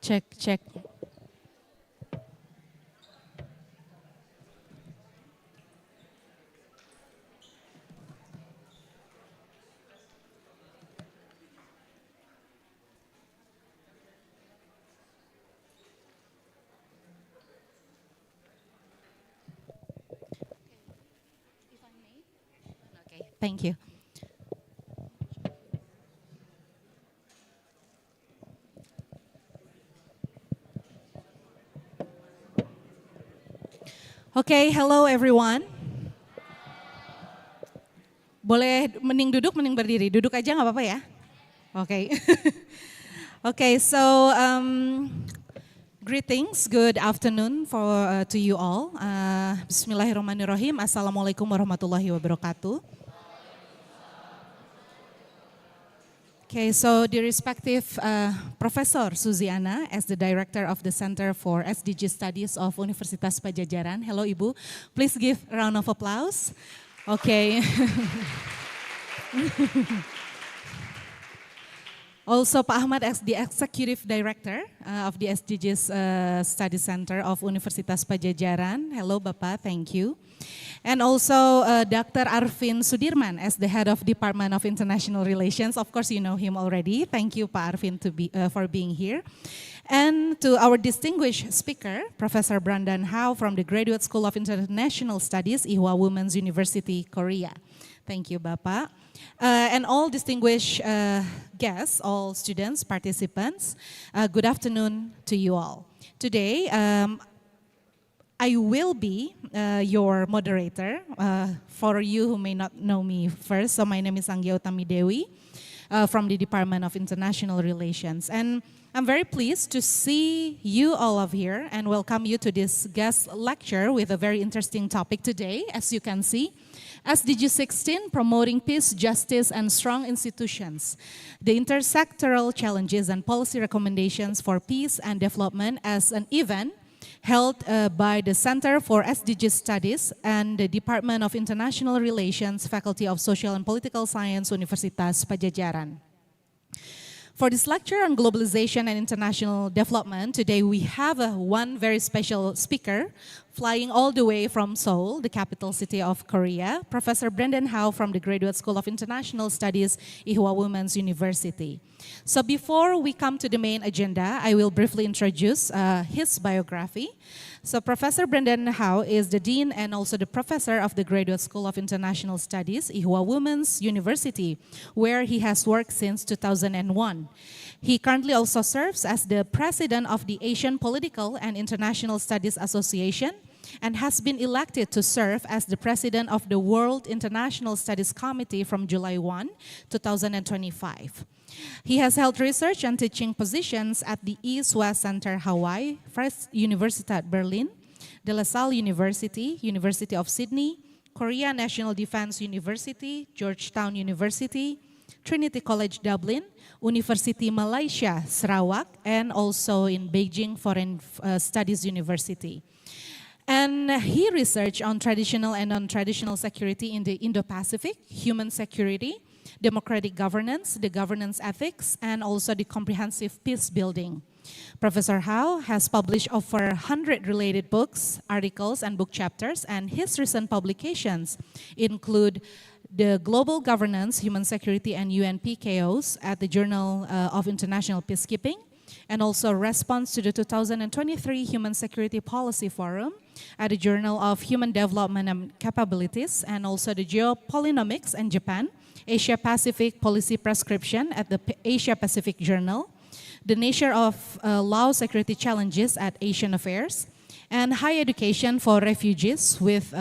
Cek, cek. Okay, thank you. Okay, hello everyone. Boleh mending duduk, mending berdiri. Duduk aja nggak apa-apa ya? Oke. Okay, so greetings, good afternoon to you all. Bismillahirrahmanirrahim. Assalamualaikum warahmatullahi wabarakatuh. Okay, so the respective Professor Suziana as the Director of the Center for SDG Studies of Universitas Pajajaran. Hello Ibu, please give a round of applause. Okay. Also Pak Ahmad as the Executive Director of the SDGs Study Center of Universitas Pajajaran. Hello Bapak, thank you. And also Dr. Arvin Sudirman as the Head of Department of International Relations. Of course you know him already. Thank you Pak Arvin for being here. And to our distinguished speaker, Professor Brandan Hao from the Graduate School of International Studies, Ihwa Women's University, Korea. Thank you Bapak. And all distinguished guests, all students, participants, good afternoon to you all. Today, I will be your moderator. For you who may not know me first, so my name is Anggia Utami Dewi from the Department of International Relations. And I'm very pleased to see you all of here and welcome you to this guest lecture with a very interesting topic today, as you can see. SDG 16, Promoting Peace, Justice, and Strong Institutions. The Intersectoral Challenges and Policy Recommendations for Peace and Development as an event held by the Center for SDG Studies and the Department of International Relations, Faculty of Social and Political Science, Universitas Pajajaran. For this lecture on globalization and international development, today we have one very special speaker flying all the way from Seoul, the capital city of Korea, Professor Brandan Hao from the Graduate School of International Studies, Ihwa Women's University. So before we come to the main agenda, I will briefly introduce his biography. So Professor Brandan Hao is the Dean and also the Professor of the Graduate School of International Studies, Ihwa Women's University, where he has worked since 2001. He currently also serves as the President of the Asian Political and International Studies Association and has been elected to serve as the President of the World International Studies Committee from July 1, 2025. He has held research and teaching positions at the East-West Center Hawaii, Freie Universität Berlin, De La Salle University, University of Sydney, Korea National Defense University, Georgetown University, Trinity College Dublin, University Malaysia Sarawak, and also in Beijing Foreign Studies University. And he researched on traditional and non-traditional security in the Indo-Pacific, human security, democratic governance, the governance ethics, and also the comprehensive peace building. Professor Hao has published over 100 related books, articles, and book chapters, and his recent publications include the Global Governance, Human Security, and UN PKOs at the Journal of International Peacekeeping, and also Response to the 2023 Human Security Policy Forum at the Journal of Human Development and Capabilities, and also the Geopolynomics and Japan, Asia Pacific Policy Prescription at the Asia Pacific Journal, the Nature of Law Security Challenges at Asian Affairs, and Higher Education for Refugees with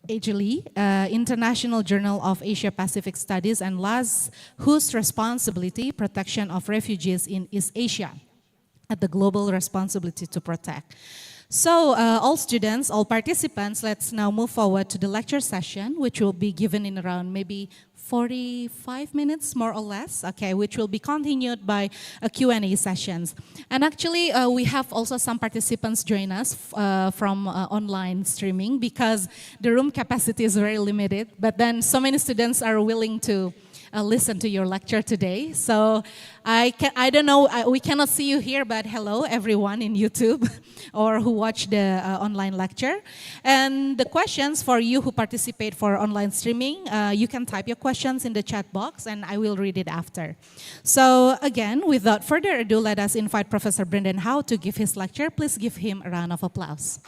AGLE, International Journal of Asia Pacific Studies, and last, Whose Responsibility? Protection of Refugees in East Asia at the Global Responsibility to Protect. So all students, all participants, let's now move forward to the lecture session, which will be given in around maybe 45 minutes, more or less, okay, which will be continued by a Q&A sessions. And actually, we have also some participants join us from online streaming because the room capacity is very limited, but then so many students are willing to listen to your lecture today. So I don't know, we cannot see you here, but hello everyone in YouTube or who watch the online lecture. And the questions for you who participate for online streaming, you can type your questions in the chat box and I will read it after. So again, without further ado, let us invite Professor Brendan Howe to give his lecture. Please give him a round of applause.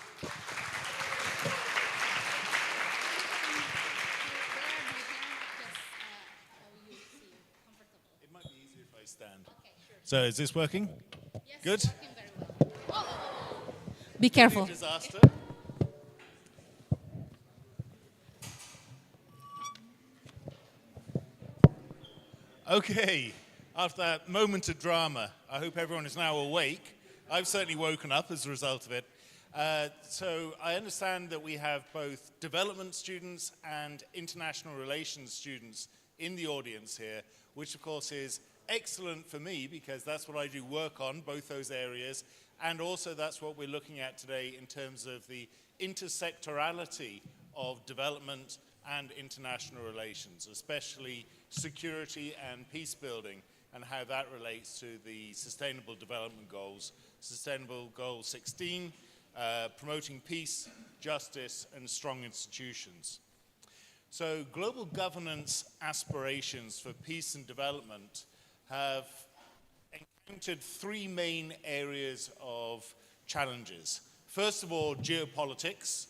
So is this working? Yes, good? Working very well. Be careful. Disaster. Okay, after that moment of drama, I hope everyone is now awake. I've certainly woken up as a result of it. So I understand that we have both development students and international relations students in the audience here, which of course is excellent for me because that's what I do work on, both those areas, and also that's what we're looking at today in terms of the intersectorality of development and international relations, especially security and peace building, and how that relates to the Sustainable Development Goals, Sustainable Goal 16, promoting peace, justice, and strong institutions. So global governance aspirations for peace and development have encountered three main areas of challenges. First of all, geopolitics,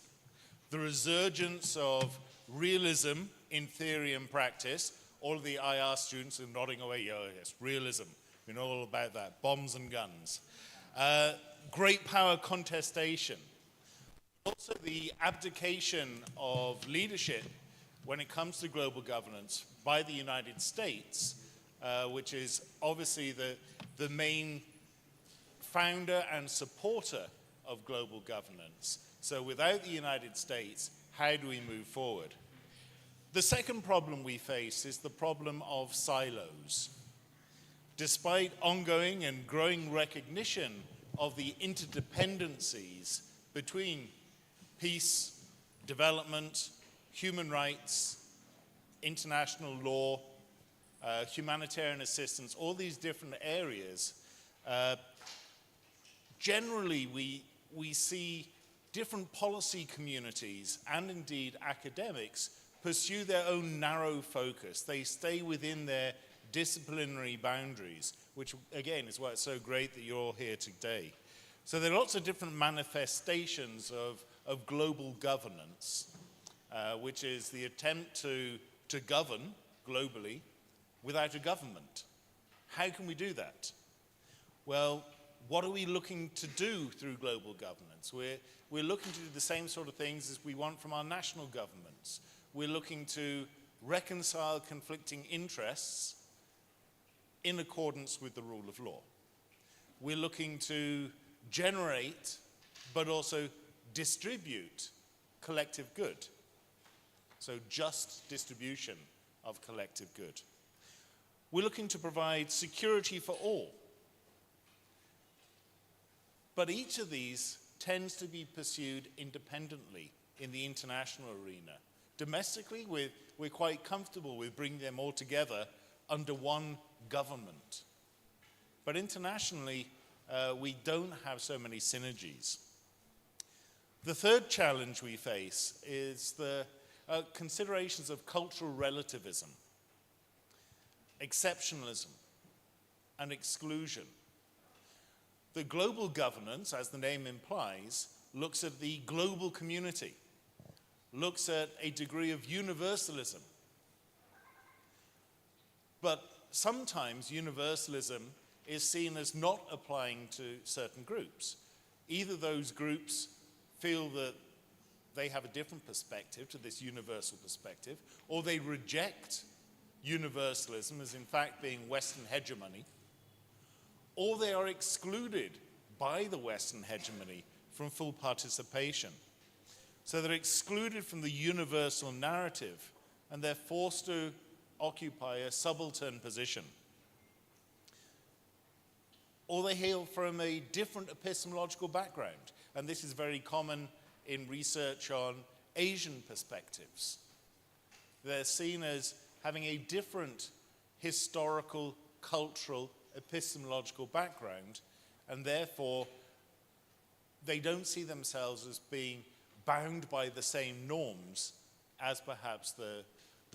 the resurgence of realism in theory and practice. All of the IR students are nodding away, yes, realism. We know all about that, bombs and guns. Great power contestation. Also the abdication of leadership when it comes to global governance by the United States, which is obviously the main founder and supporter of global governance. So without the United States, how do we move forward? The second problem we face is the problem of silos. Despite ongoing and growing recognition of the interdependencies between peace, development, human rights, international law, humanitarian assistance, all these different areas, generally we see different policy communities and indeed academics pursue their own narrow focus. They stay within their disciplinary boundaries, which again is why it's so great that you're all here today. So there are lots of different manifestations of global governance, which is the attempt to govern globally without a government. How can we do that? Well, what are we looking to do through global governance? We're looking to do the same sort of things as we want from our national governments. We're looking to reconcile conflicting interests in accordance with the rule of law. We're looking to generate, but also distribute collective good. So just distribution of collective good. We're looking to provide security for all. But each of these tends to be pursued independently in the international arena. Domestically, we're quite comfortable with bringing them all together under one government. But internationally, we don't have so many synergies. The third challenge we face is the considerations of cultural relativism, exceptionalism, and exclusion. The global governance, as the name implies, looks at the global community, looks at a degree of universalism. But sometimes universalism is seen as not applying to certain groups. Either those groups feel that they have a different perspective to this universal perspective, or they reject universalism as in fact being Western hegemony, or they are excluded by the Western hegemony from full participation. So they're excluded from the universal narrative, and they're forced to occupy a subaltern position. Or they hail from a different epistemological background, and this is very common in research on Asian perspectives. They're seen as having a different historical, cultural, epistemological background, and therefore they don't see themselves as being bound by the same norms as perhaps the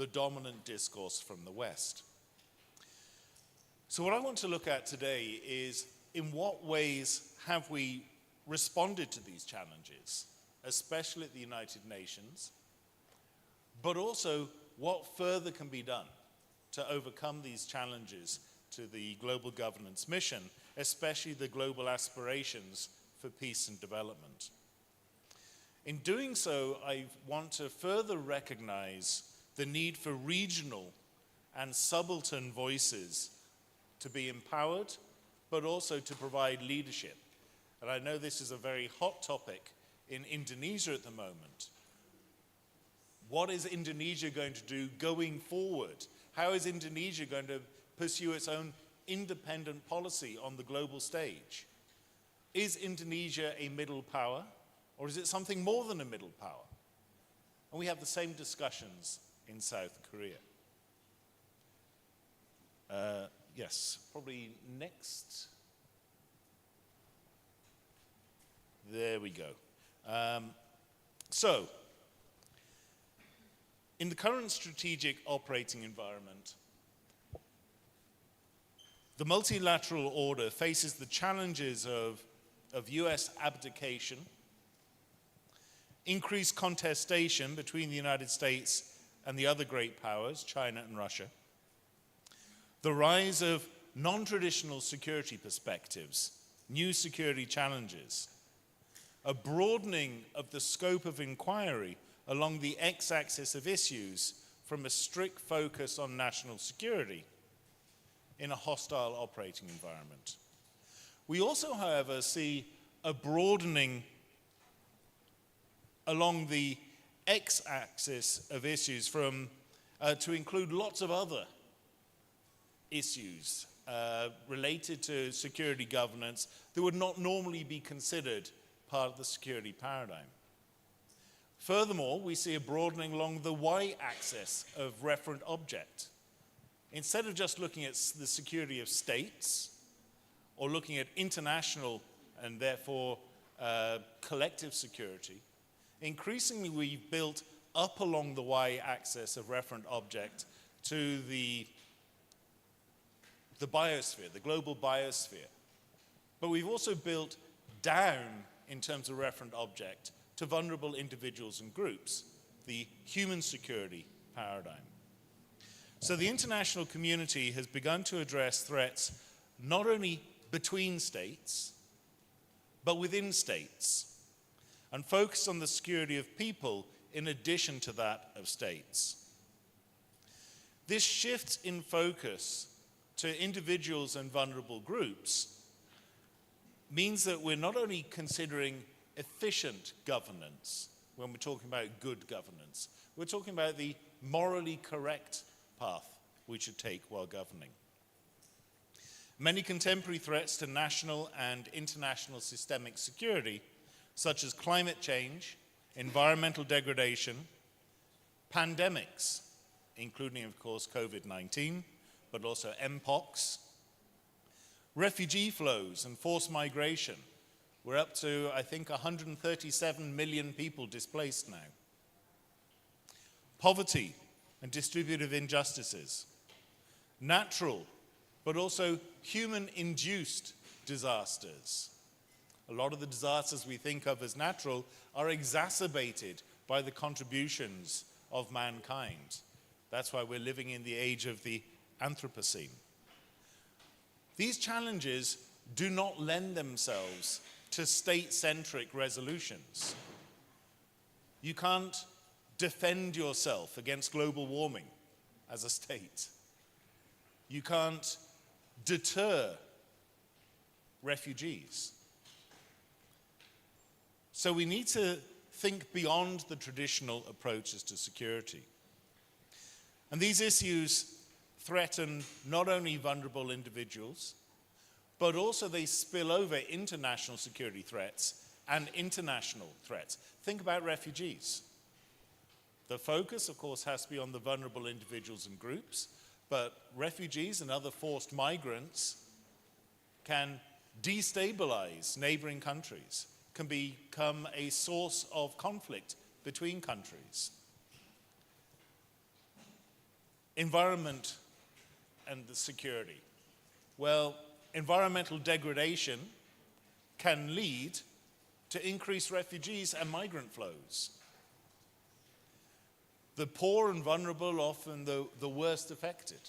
dominant discourse from the West. So what I want to look at today is in what ways have we responded to these challenges, especially at the United Nations, but also what further can be done to overcome these challenges to the global governance mission, especially the global aspirations for peace and development. In doing so, I want to further recognize the need for regional and subaltern voices to be empowered, but also to provide leadership. And I know this is a very hot topic in Indonesia at the moment. What is Indonesia going to do going forward? How is Indonesia going to pursue its own independent policy on the global stage? Is Indonesia a middle power, or is it something more than a middle power? And we have the same discussions in South Korea. Yes, probably next. There we go. So, in the current strategic operating environment, the multilateral order faces the challenges of US abdication, increased contestation between the United States and the other great powers, China and Russia, the rise of non-traditional security perspectives, new security challenges, a broadening of the scope of inquiry along the x-axis of issues from a strict focus on national security in a hostile operating environment. We also, however, see a broadening along the x-axis of issues from to include lots of other issues related to security governance that would not normally be considered part of the security paradigm. Furthermore, we see a broadening along the y-axis of referent object. Instead of just looking at the security of states or looking at international and therefore collective security, increasingly we've built up along the y-axis of referent object to the biosphere, the global biosphere. But we've also built down in terms of referent object to vulnerable individuals and groups, the human security paradigm. So the international community has begun to address threats not only between states, but within states, and focus on the security of people in addition to that of states. This shift in focus to individuals and vulnerable groups means that we're not only considering efficient governance when we're talking about good governance, we're talking about the morally correct path we should take while governing. Many contemporary threats to national and international systemic security, such as climate change, environmental degradation, pandemics, including, of course, COVID-19, but also mpox, refugee flows and forced migration. We're up to, I think, 137 million people displaced now. Poverty and distributive injustices. Natural, but also human-induced disasters. A lot of the disasters we think of as natural are exacerbated by the contributions of mankind. That's why we're living in the age of the Anthropocene. These challenges do not lend themselves to state-centric resolutions. You can't defend yourself against global warming as a state. You can't deter refugees. So we need to think beyond the traditional approaches to security. And these issues threaten not only vulnerable individuals, but also they spill over international security threats and international threats. Think about refugees. The focus, of course, has to be on the vulnerable individuals and groups, But refugees and other forced migrants can destabilize neighboring countries, can become a source of conflict between countries. Environment and the security. Well, environmental degradation can lead to increased refugees and migrant flows. The poor and vulnerable are often the worst affected.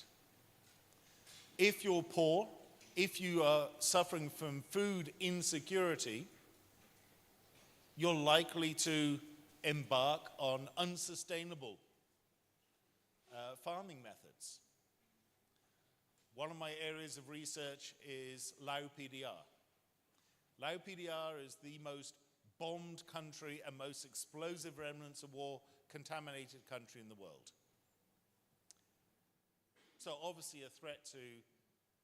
If you're poor, if you are suffering from food insecurity, you're likely to embark on unsustainable farming methods. One of my areas of research is Lao PDR. Lao PDR is the most bombed country and most explosive remnants of war contaminated country in the world. So obviously a threat to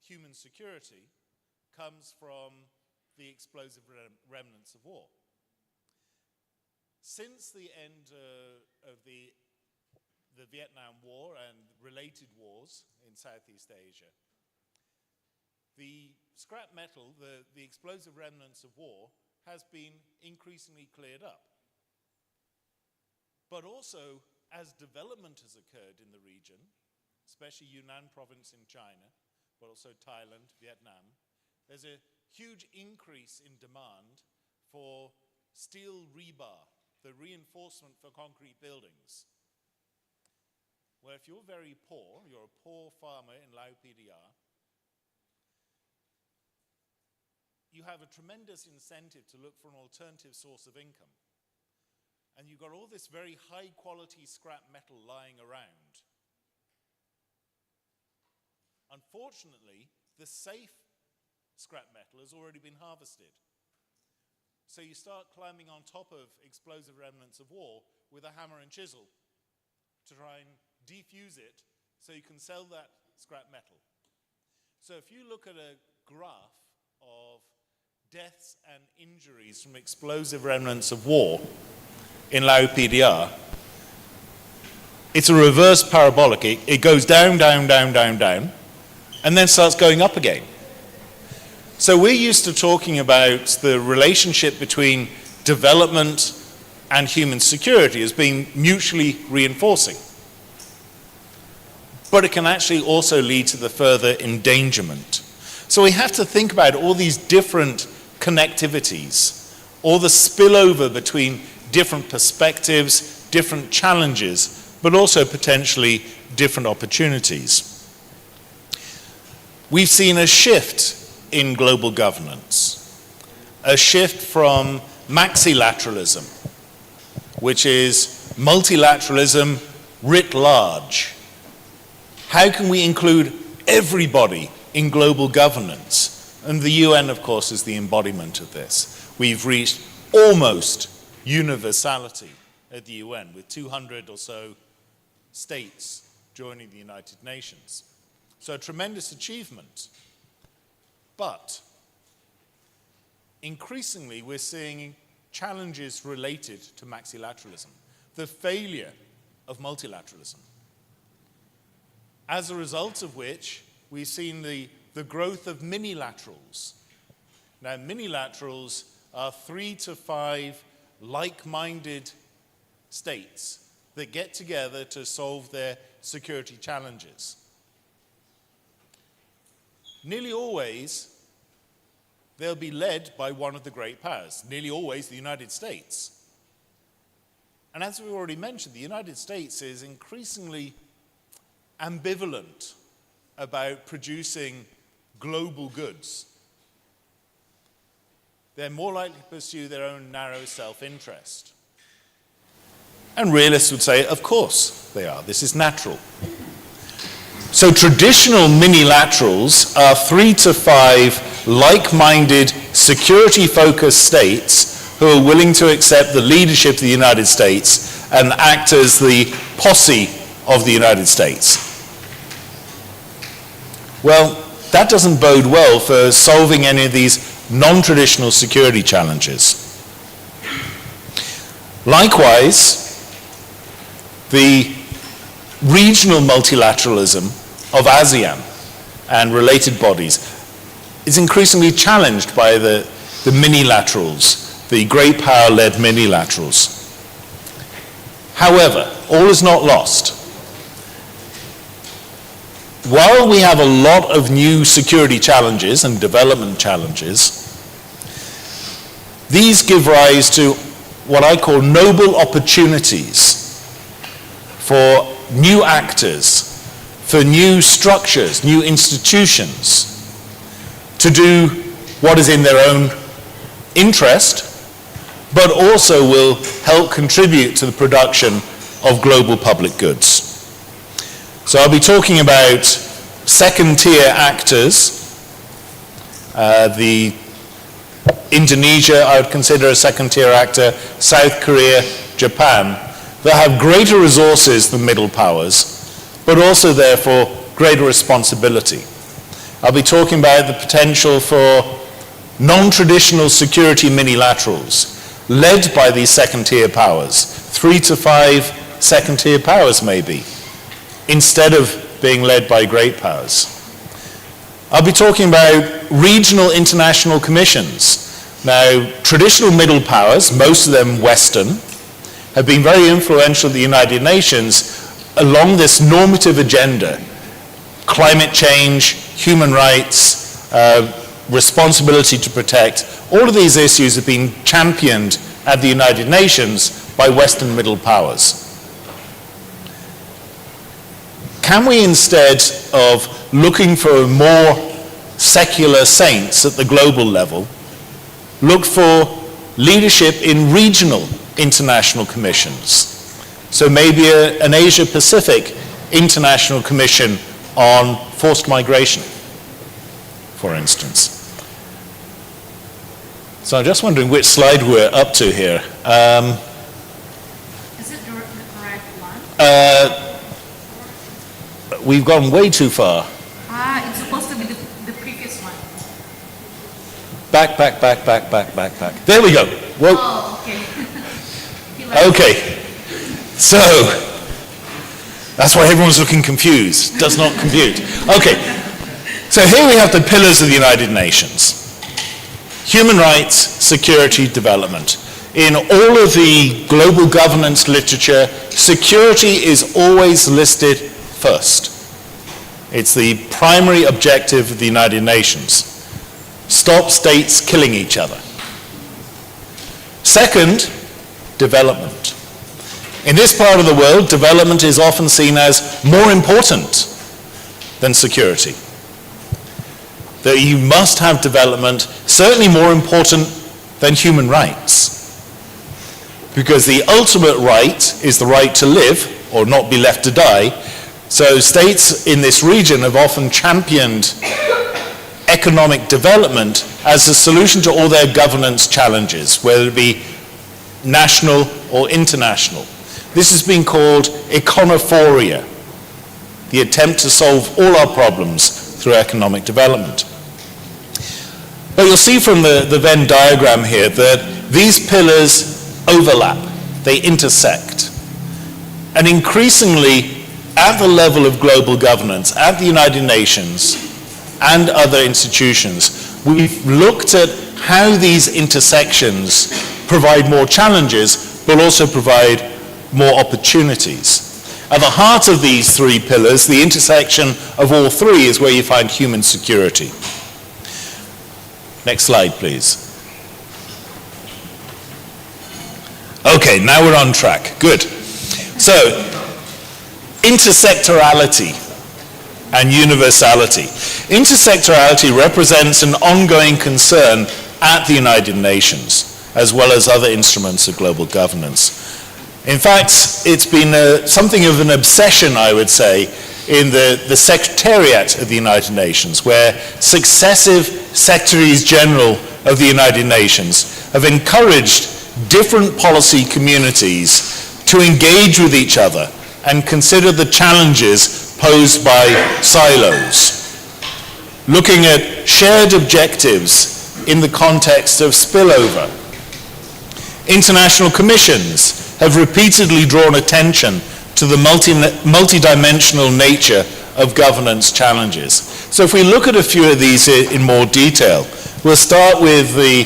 human security comes from the explosive remnants of war. Since the end of the Vietnam War and related wars in Southeast Asia, the scrap metal, the explosive remnants of war, has been increasingly cleared up. But also, as development has occurred in the region, especially Yunnan province in China, but also Thailand, Vietnam, there's a huge increase in demand for steel rebar, the reinforcement for concrete buildings. Well, if you're very poor, you're a poor farmer in Lao PDR, you have a tremendous incentive to look for an alternative source of income. And you've got all this very high quality scrap metal lying around. Unfortunately, the safe scrap metal has already been harvested. So you start climbing on top of explosive remnants of war with a hammer and chisel to try and defuse it so you can sell that scrap metal. So if you look at a graph of deaths and injuries from explosive remnants of war in Lao PDR, it's a reverse parabolic. It goes down, down, down, down, down, and then starts going up again. So we're used to talking about the relationship between development and human security as being mutually reinforcing. But it can actually also lead to the further endangerment. So we have to think about all these different connectivities, all the spillover between different perspectives, different challenges, but also potentially different opportunities. We've seen a shift in global governance, a shift from maxilateralism, which is multilateralism writ large. How can we include everybody in global governance? And the UN, of course, is the embodiment of this. We've reached almost universality at the UN, with 200 or so states joining the United Nations. So a tremendous achievement. But increasingly, we're seeing challenges related to maxilateralism, the failure of multilateralism. As a result of which, we've seen the growth of minilaterals. Now, minilaterals are 3 to 5 like-minded states that get together to solve their security challenges. Nearly always, they'll be led by one of the great powers, nearly always the United States. And as we already mentioned, the United States is increasingly ambivalent about producing global goods. They're more likely to pursue their own narrow self-interest. And realists would say, of course they are. This is natural. So traditional minilaterals are 3 to 5 like-minded, security-focused states who are willing to accept the leadership of the United States and act as the posse of the United States. Well, that doesn't bode well for solving any of these non-traditional security challenges. Likewise, the regional multilateralism of ASEAN and related bodies is increasingly challenged by the minilaterals, the great power-led minilaterals. However, all is not lost. While we have a lot of new security challenges and development challenges, these give rise to what I call noble opportunities for new actors, for new structures, new institutions, to do what is in their own interest, but also will help contribute to the production of global public goods. So I'll be talking about second-tier actors. The Indonesia I would consider a second-tier actor, South Korea, Japan, that have greater resources than middle powers, but also therefore greater responsibility. I'll be talking about the potential for non-traditional security minilaterals led by these second-tier powers, 3 to 5 second-tier powers maybe, instead of being led by great powers. I'll be talking about regional international commissions. Now, traditional middle powers, most of them Western, have been very influential in the United Nations along this normative agenda: climate change, human rights, responsibility to protect. All of these issues have been championed at the United Nations by Western middle powers. Can we, instead of looking for more secular saints at the global level, look for leadership in regional international commissions? So maybe an Asia-Pacific International Commission on forced migration, for instance. So I'm just wondering which slide we're up to here. Is it the correct one? We've gone way too far. It's supposed to be the previous one. Back. There we go. Whoa. Oh, okay. Okay. So, that's why everyone's looking confused. Does not compute. Okay. So here we have the pillars of the United Nations. Human rights, security, development. In all of the global governance literature, security is always listed first. It's the primary objective of the United Nations. Stop states killing each other. Second, development. In this part of the world, development is often seen as more important than security. That you must have development, certainly more important than human rights. Because the ultimate right is the right to live or not be left to die. So states in this region have often championed economic development as a solution to all their governance challenges, whether it be national or international. This has been called econophoria, the attempt to solve all our problems through economic development. But you'll see from the Venn diagram here that these pillars overlap, they intersect. And increasingly, at the level of global governance, at the United Nations and other institutions, we've looked at how these intersections provide more challenges, but also provide more opportunities. At the heart of these three pillars, the intersection of all three is where you find human security. Next slide, please. Okay, now we're on track. Good. So, intersectorality and universality. Intersectorality represents an ongoing concern at the United Nations, as well as other instruments of global governance. In fact, it's been something of an obsession, I would say, in the Secretariat of the United Nations, where successive Secretaries General of the United Nations have encouraged different policy communities to engage with each other and consider the challenges posed by silos, looking at shared objectives in the context of spillover. International commissions have repeatedly drawn attention to the multidimensional nature of governance challenges. So if we look at a few of these in more detail, we'll start with the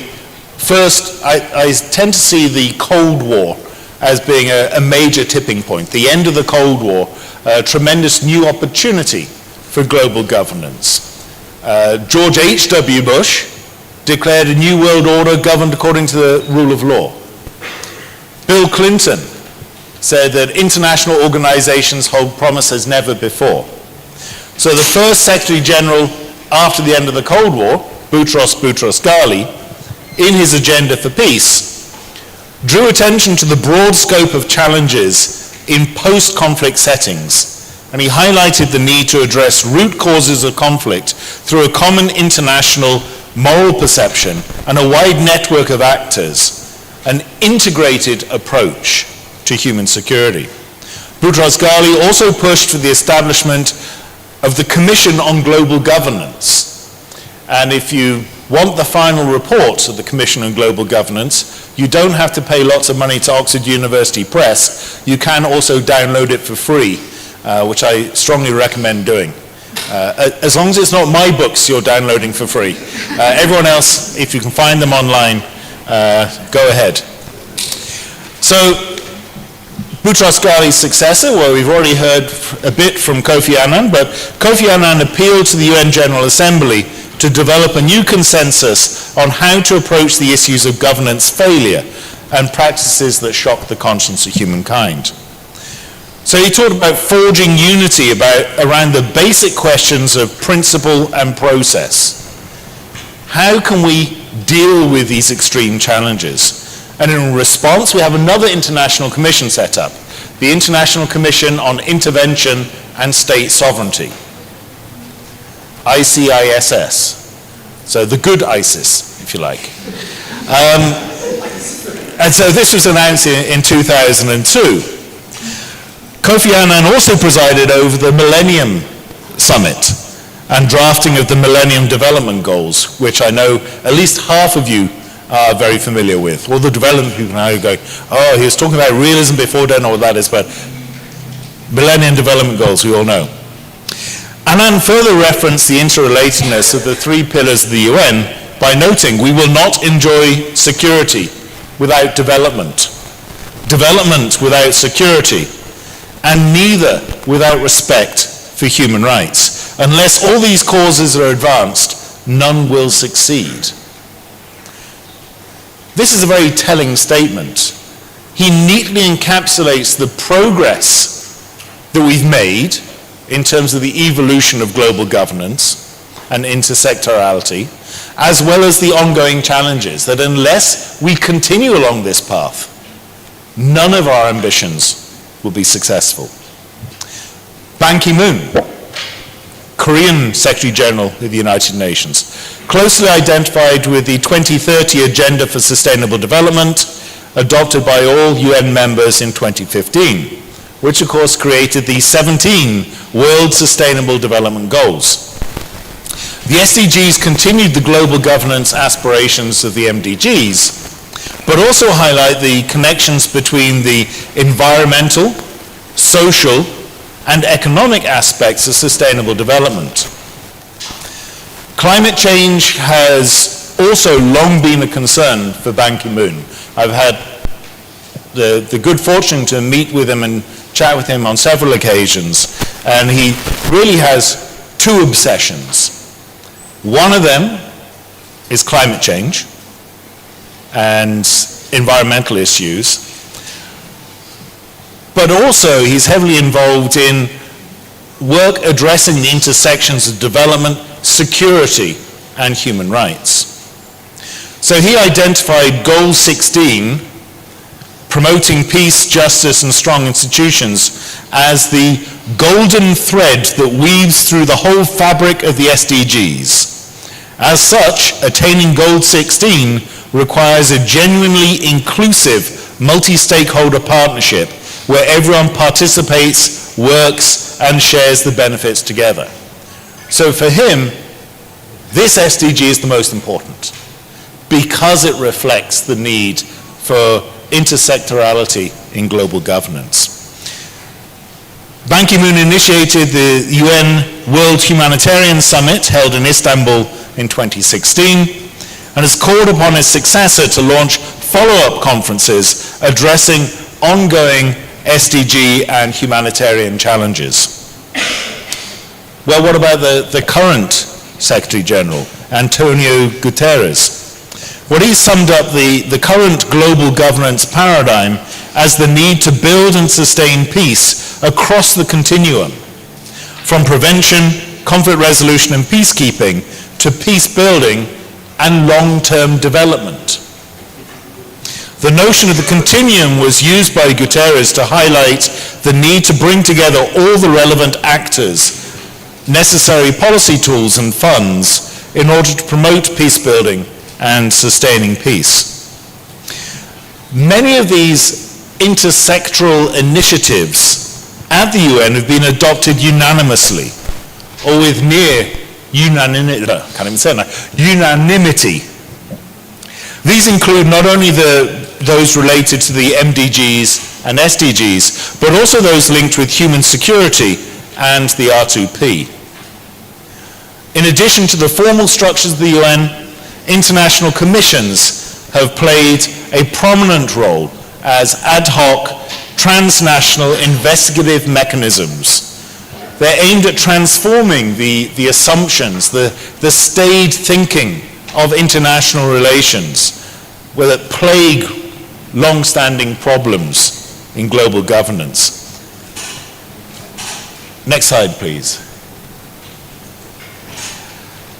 first. I tend to see the Cold War as being a major tipping point. The end of the Cold War, a tremendous new opportunity for global governance. George H.W. Bush declared a new world order governed according to the rule of law. Bill Clinton said that international organizations hold promise as never before. So the first Secretary General after the end of the Cold War, Boutros Ghali, in his agenda for peace, drew attention to the broad scope of challenges in post-conflict settings, and he highlighted the need to address root causes of conflict through a common international moral perception and a wide network of actors, an integrated approach to human security. Boutros Ghali also pushed for the establishment of the Commission on Global Governance. And if you want the final report of the Commission on Global Governance, you don't have to pay lots of money to Oxford University Press. You can also download it for free, which I strongly recommend doing. As long as it's not my books you're downloading for free. Everyone else, if you can find them online, go ahead. So, Boutros Ghali's successor, well, we've already heard a bit from Kofi Annan, but Kofi Annan appealed to the UN General Assembly to develop a new consensus on how to approach the issues of governance failure and practices that shock the conscience of humankind. So he talked about forging unity around the basic questions of principle and process. How can we deal with these extreme challenges? And in response, we have another international commission set up, the International Commission on Intervention and State Sovereignty, ICISS. So the good ISIS, if you like. And so this was announced in 2002. Kofi Annan also presided over the Millennium Summit and drafting of the Millennium Development Goals, which I know at least half of you are very familiar with. All the development people now go, oh, he was talking about realism before, don't know what that is, but Millennium Development Goals, we all know. Annan further referenced the interrelatedness of the three pillars of the UN by noting we will not enjoy security without development, development without security, and neither without respect for human rights. Unless all these causes are advanced, none will succeed. This is a very telling statement. He neatly encapsulates the progress that we've made in terms of the evolution of global governance and intersectorality, as well as the ongoing challenges, that unless we continue along this path, none of our ambitions will be successful. Ban Ki-moon, Korean Secretary General of the United Nations, closely identified with the 2030 Agenda for Sustainable Development, adopted by all UN members in 2015, which of course created the 17 World Sustainable Development Goals. The SDGs continued the global governance aspirations of the MDGs, but also highlight the connections between the environmental, social, and economic aspects of sustainable development. Climate change has also long been a concern for Ban Ki-moon. I've had the good fortune to meet with him and chat with him on several occasions, and he really has two obsessions. One of them is climate change and environmental issues, but also he's heavily involved in work addressing the intersections of development, security, and human rights. So he identified Goal 16, promoting peace, justice, and strong institutions, as the golden thread that weaves through the whole fabric of the SDGs. As such, attaining Goal 16 requires a genuinely inclusive multi-stakeholder partnership where everyone participates, works, and shares the benefits together. So for him, this SDG is the most important because it reflects the need for intersectorality in global governance. Ban Ki-moon initiated the UN World Humanitarian Summit held in Istanbul in 2016 and has called upon his successor to launch follow-up conferences addressing ongoing SDG and humanitarian challenges. Well, what about the current Secretary General, Antonio Guterres? Well, he summed up the current global governance paradigm as the need to build and sustain peace across the continuum, from prevention, conflict resolution and peacekeeping, to peace building and long-term development. The notion of the continuum was used by Guterres to highlight the need to bring together all the relevant actors, necessary policy tools and funds in order to promote peace building and sustaining peace. Many of these intersectoral initiatives at the UN have been adopted unanimously, or with near unanimity. These include not only those related to the MDGs and SDGs, but also those linked with human security and the R2P. In addition to the formal structures of the UN, international commissions have played a prominent role as ad hoc, transnational investigative mechanisms. They're aimed at transforming the assumptions, the staid thinking of international relations that plague long-standing problems in global governance. Next slide, please.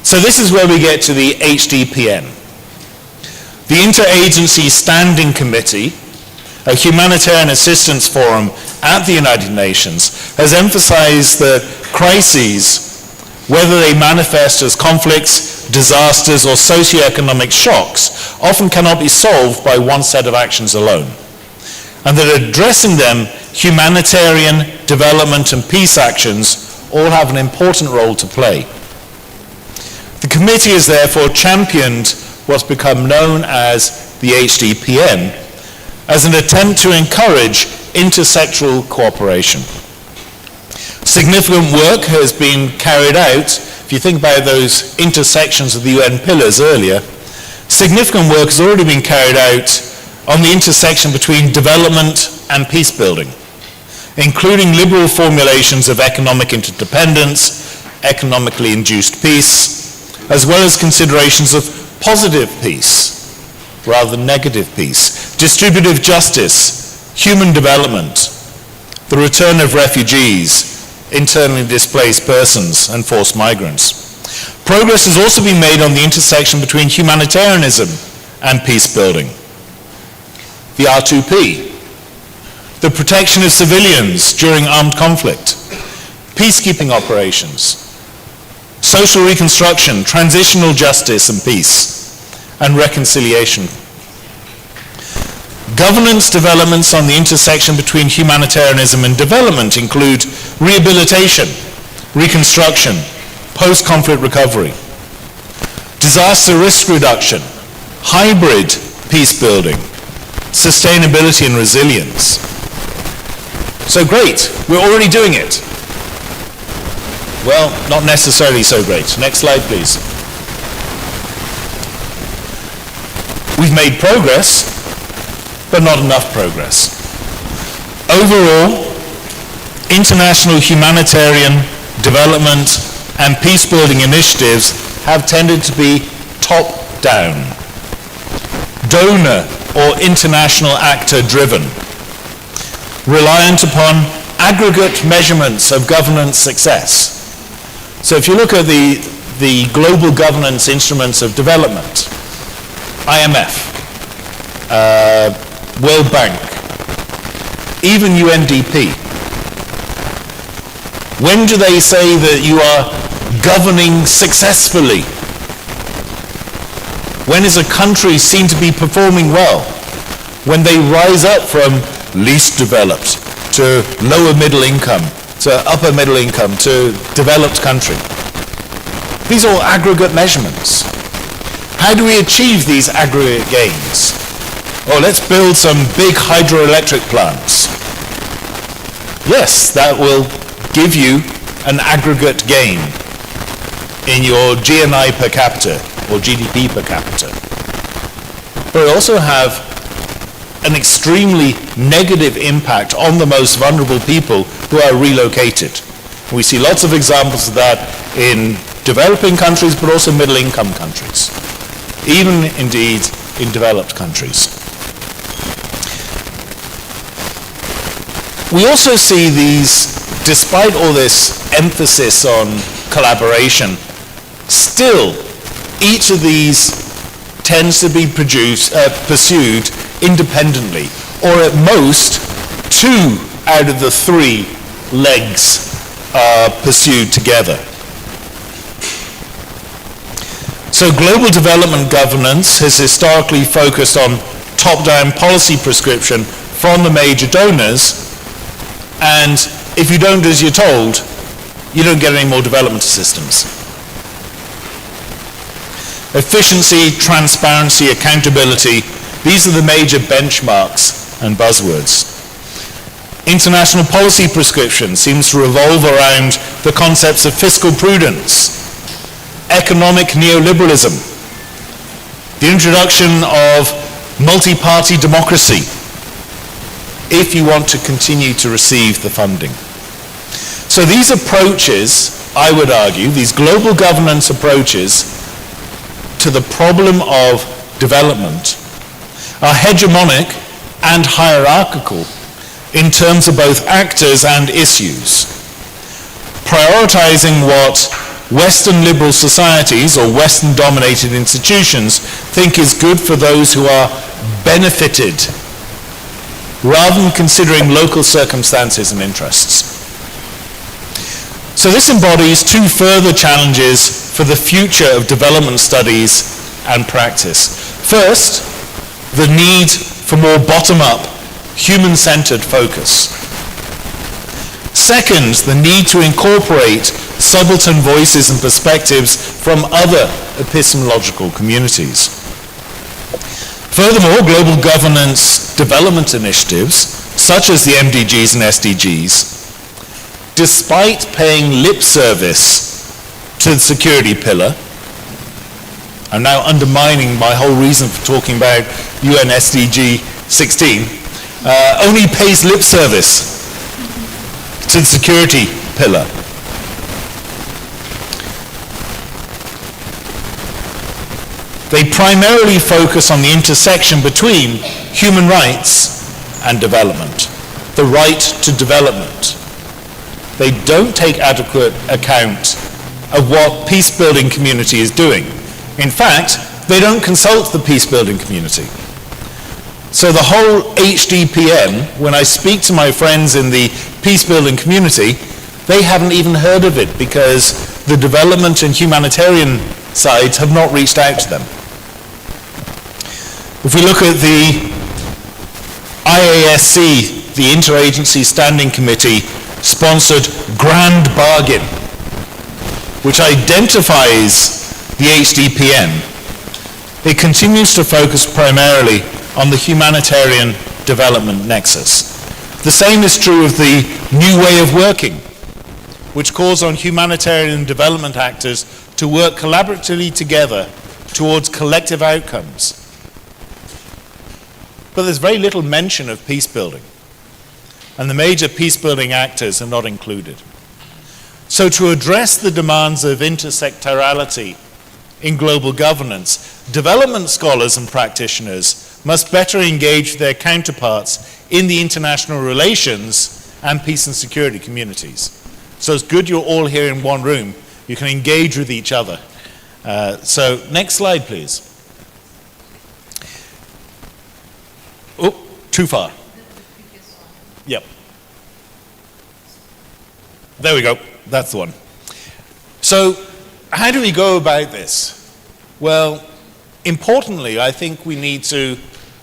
So this is where we get to the HDPN. The Interagency Standing Committee, a humanitarian assistance forum at the United Nations, has emphasized that crises, whether they manifest as conflicts, disasters, or socioeconomic shocks, often cannot be solved by one set of actions alone, and that addressing them, humanitarian, development, and peace actions all have an important role to play. The committee has therefore championed what's become known as the HDPN as an attempt to encourage intersectoral cooperation. Significant work has been carried out. If you think about those intersections of the UN pillars earlier, significant work has already been carried out on the intersection between development and peace building, including liberal formulations of economic interdependence, economically induced peace, as well as considerations of positive peace rather than negative peace, distributive justice, human development, the return of refugees, internally displaced persons, and forced migrants. Progress has also been made on the intersection between humanitarianism and peace building. The R2P, the protection of civilians during armed conflict, peacekeeping operations, social reconstruction, transitional justice and peace, and reconciliation. Governance developments on the intersection between humanitarianism and development include rehabilitation, reconstruction, post-conflict recovery, disaster risk reduction, hybrid peace building, sustainability and resilience. So great, we're already doing it. Well, not necessarily so great. Next slide, please. We've made progress, but not enough progress. Overall, international humanitarian development and peace-building initiatives have tended to be top-down, donor or international actor-driven, reliant upon aggregate measurements of governance success. So if you look at the global governance instruments of development, IMF, World Bank, even UNDP, when do they say that you are governing successfully? When is a country seen to be performing well? When they rise up from least developed to lower middle income, to upper middle income, to developed country. These are all aggregate measurements. How do we achieve these aggregate gains? Oh, let's build some big hydroelectric plants. Yes, that will give you an aggregate gain in your GNI per capita or GDP per capita. But it also have an extremely negative impact on the most vulnerable people who are relocated. We see lots of examples of that in developing countries, but also middle-income countries, even indeed in developed countries. We also see these, despite all this emphasis on collaboration, still each of these tends to be pursued independently, or at most 2 out of the 3 legs are pursued together. So global development governance has historically focused on top-down policy prescription from the major donors, and if you don't do as you're told, you don't get any more development assistance. Efficiency, transparency, accountability, these are the major benchmarks and buzzwords. International policy prescription seems to revolve around the concepts of fiscal prudence, economic neoliberalism, the introduction of multi-party democracy, if you want to continue to receive the funding. So these approaches, I would argue, these global governance approaches to the problem of development are hegemonic and hierarchical in terms of both actors and issues, prioritizing what Western liberal societies or Western-dominated institutions think is good for those who are benefited, rather than considering local circumstances and interests. So this embodies 2 further challenges for the future of development studies and practice. First, the need for more bottom-up, human-centered focus. Second, the need to incorporate subaltern voices and perspectives from other epistemological communities. Furthermore, global governance development initiatives, such as the MDGs and SDGs, despite paying lip service to the security pillar, I'm now undermining my whole reason for talking about UN SDG 16, only pays lip service to the security pillar. They primarily focus on the intersection between human rights and development, the right to development. They don't take adequate account of what peace-building community is doing. In fact, they don't consult the peace-building community. So the whole HDPN, when I speak to my friends in the peace-building community, they haven't even heard of it because the development and humanitarian sides have not reached out to them. If we look at the IASC, the Interagency Standing Committee sponsored Grand Bargain, which identifies the HDPN, it continues to focus primarily on the humanitarian development nexus. The same is true of the New Way of Working, which calls on humanitarian development actors to work collaboratively together towards collective outcomes. But there's very little mention of peace building, and the major peace building actors are not included. So to address the demands of intersectorality in global governance, development scholars and practitioners must better engage their counterparts in the international relations and peace and security communities. So it's good you're all here in one room. You can engage with each other. So next slide, please. Oh, too far. Yep. There we go. That's the one. So how do we go about this? Well, importantly, I think we need to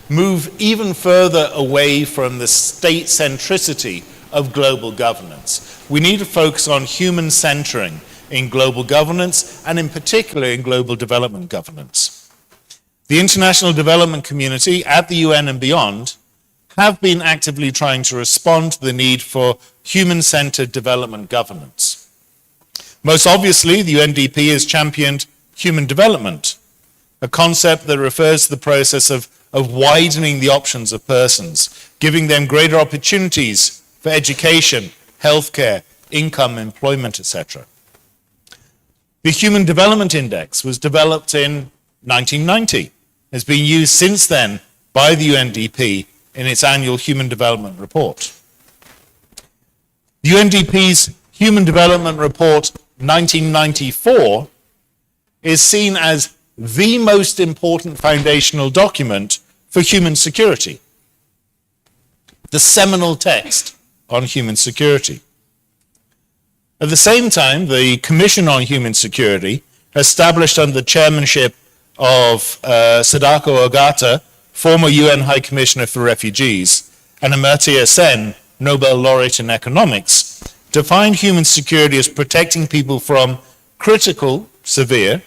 move even further away from the state centricity of global governance. We need to focus on human centering in global governance, and in particular in global development governance. The international development community at the UN and beyond have been actively trying to respond to the need for human-centered development governance. Most obviously, the UNDP has championed human development, a concept that refers to the process of widening the options of persons, giving them greater opportunities for education, healthcare, income, employment, etc. The Human Development Index was developed in 1990, has been used since then by the UNDP in its annual Human Development Report. The UNDP's Human Development Report 1994 is seen as the most important foundational document for human security, the seminal text on human security. At the same time, the Commission on Human Security, established under the chairmanship of Sadako Ogata, former UN High Commissioner for Refugees, and Amartya Sen, Nobel laureate in economics, defined human security as protecting people from critical, severe,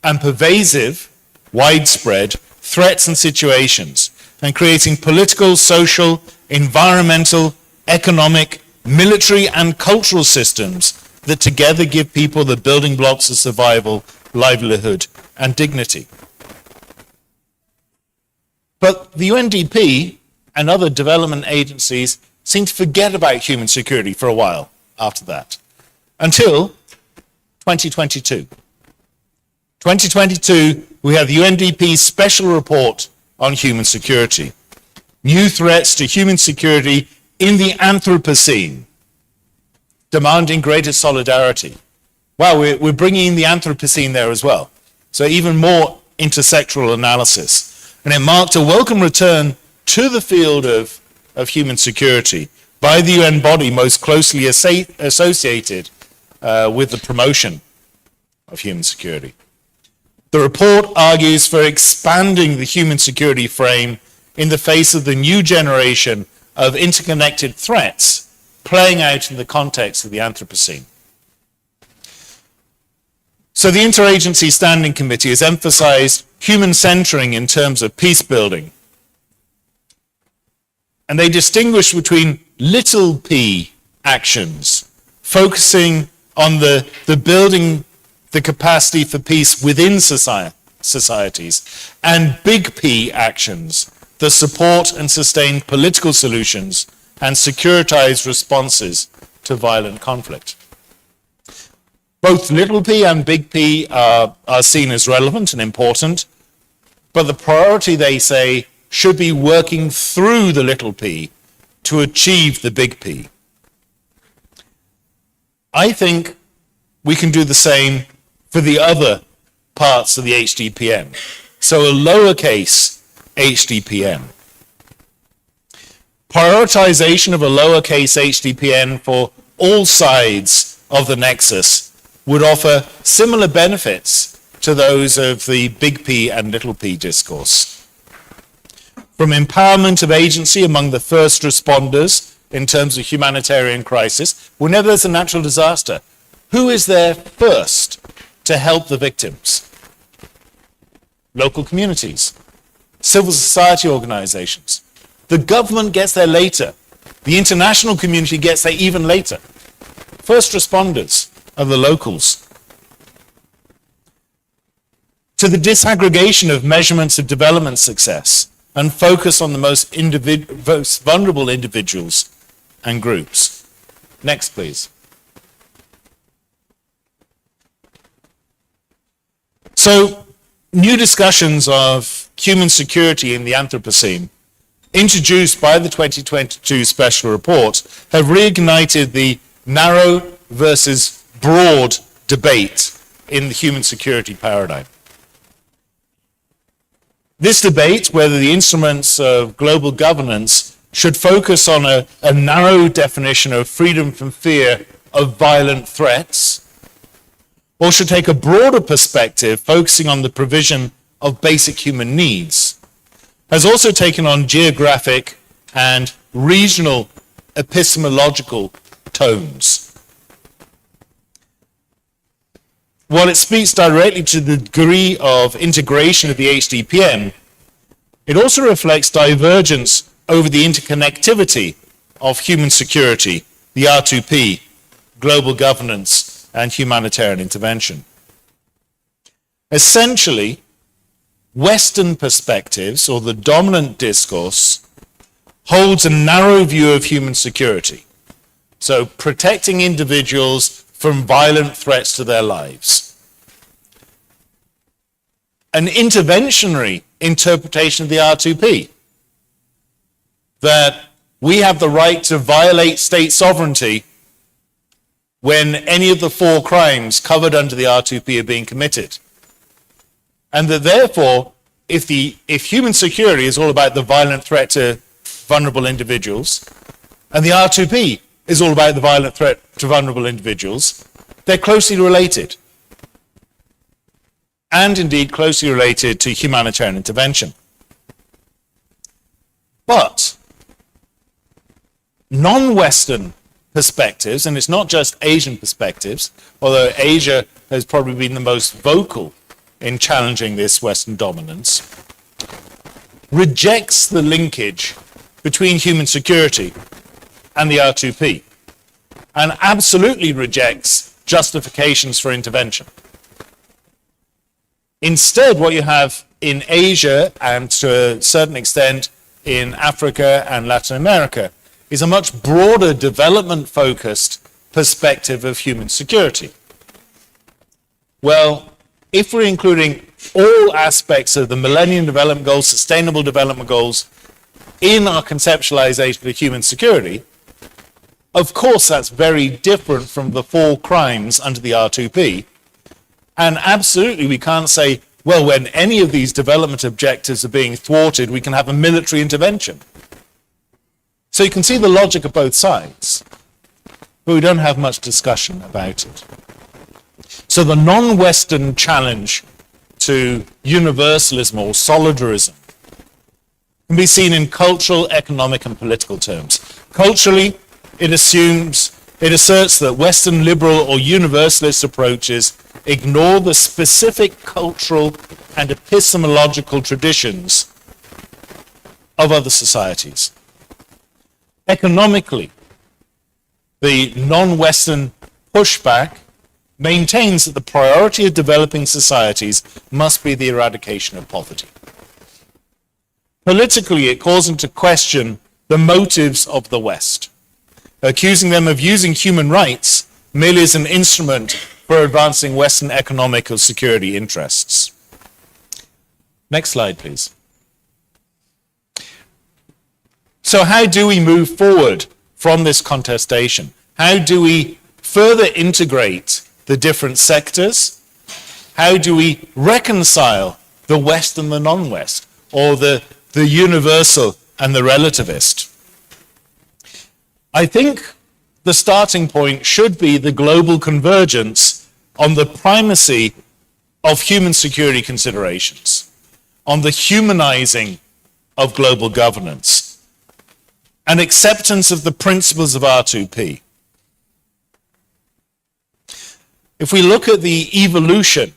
and pervasive, widespread threats and situations, and creating political, social, environmental, economic, military, and cultural systems that together give people the building blocks of survival, livelihood, and dignity. But the UNDP and other development agencies seem to forget about human security for a while after that, until 2022. 2022, we have the UNDP's special report on human security. New threats to human security in the Anthropocene, demanding greater solidarity. Wow, we're bringing in the Anthropocene there as well. So even more intersectoral analysis. And it marked a welcome return to the field of human security by the UN body most closely associated with the promotion of human security. The report argues for expanding the human security frame in the face of the new generation of interconnected threats playing out in the context of the Anthropocene. So the Interagency Standing Committee has emphasized human centering in terms of peace building. And they distinguish between little p actions, focusing on the building the capacity for peace within societies, and big P actions that support and sustain political solutions and securitize responses to violent conflict. Both little p and big P are seen as relevant and important, but the priority, they say, should be working through the little p to achieve the big P. I think we can do the same for the other parts of the HDPN. So a lowercase HDPN. Prioritization of a lowercase HDPN for all sides of the nexus would offer similar benefits to those of the big P and little p discourse. From empowerment of agency among the first responders in terms of humanitarian crisis, whenever there's a natural disaster, who is there first to help the victims? Local communities, civil society organizations. The government gets there later. The international community gets there even later. First responders are the locals. To the disaggregation of measurements of development success and focus on the most vulnerable individuals and groups. Next, please. So, new discussions of human security in the Anthropocene, introduced by the 2022 special report, have reignited the narrow versus broad debate in the human security paradigm. This debate, whether the instruments of global governance should focus on a narrow definition of freedom from fear of violent threats, or should take a broader perspective focusing on the provision of basic human needs, has also taken on geographic and regional epistemological tones. While it speaks directly to the degree of integration of the HDPN, it also reflects divergence over the interconnectivity of human security, the R2P, global governance, and humanitarian intervention. Essentially, Western perspectives, or the dominant discourse, holds a narrow view of human security. So protecting individuals from violent threats to their lives. An interventionary interpretation of the R2P, that we have the right to violate state sovereignty when any of the 4 crimes covered under the R2P are being committed. And that therefore, if human security is all about the violent threat to vulnerable individuals, and the R2P is all about the violent threat to vulnerable individuals, they're closely related. And indeed closely related to humanitarian intervention. But non-Western perspectives, and it's not just Asian perspectives, although Asia has probably been the most vocal in challenging this Western dominance, rejects the linkage between human security and the R2P, and absolutely rejects justifications for intervention. Instead, what you have in Asia, and to a certain extent in Africa and Latin America, is a much broader development-focused perspective of human security. Well, if we're including all aspects of the Millennium Development Goals, Sustainable Development Goals, in our conceptualization of human security, of course that's very different from the 4 crimes under the R2P. And absolutely we can't say, well, when any of these development objectives are being thwarted, we can have a military intervention. So you can see the logic of both sides, but we don't have much discussion about it. So the non-Western challenge to universalism or solidarism can be seen in cultural, economic, and political terms. Culturally, it asserts that Western liberal or universalist approaches ignore the specific cultural and epistemological traditions of other societies. Economically, the non-Western pushback maintains that the priority of developing societies must be the eradication of poverty. Politically, it calls into question the motives of the West, accusing them of using human rights merely as an instrument for advancing Western economic or security interests. Next slide, please. So how do we move forward from this contestation? How do we further integrate the different sectors? How do we reconcile the West and the non-West, or the universal and the relativist? I think the starting point should be the global convergence on the primacy of human security considerations, on the humanizing of global governance, and acceptance of the principles of R2P. If we look at the evolution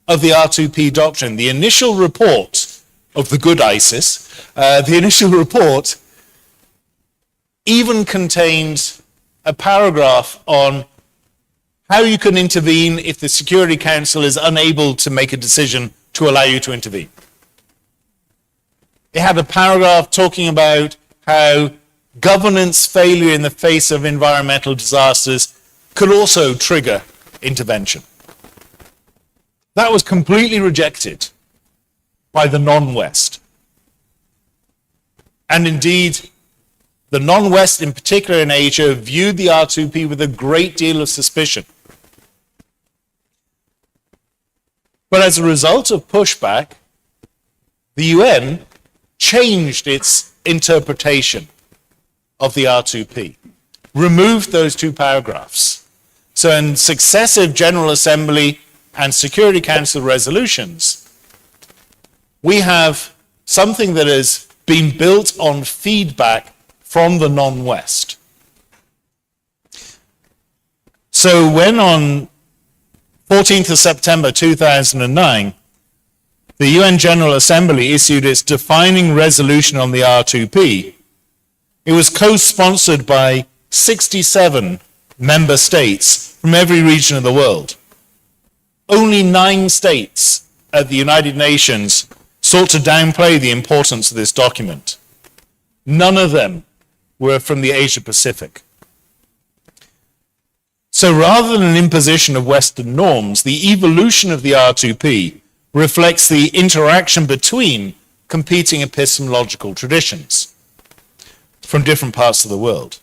of the R2P doctrine, the initial report of the good ISIS, the initial report even contained a paragraph on how you can intervene if the Security Council is unable to make a decision to allow you to intervene. It had a paragraph talking about how governance failure in the face of environmental disasters could also trigger intervention. That was completely rejected by the non-West. And indeed, the non-West, in particular in Asia, viewed the R2P with a great deal of suspicion. But as a result of pushback, the UN changed its interpretation of the R2P, removed those 2 paragraphs. So in successive General Assembly and Security Council resolutions, we have something that has been built on feedback from the non-West. So when on 14th of September 2009, the UN General Assembly issued its defining resolution on the R2P, it was co-sponsored by 67 member states from every region of the world. Only 9 states at the United Nations sought to downplay the importance of this document. None of them were from the Asia Pacific. So rather than an imposition of Western norms, the evolution of the R2P reflects the interaction between competing epistemological traditions from different parts of the world.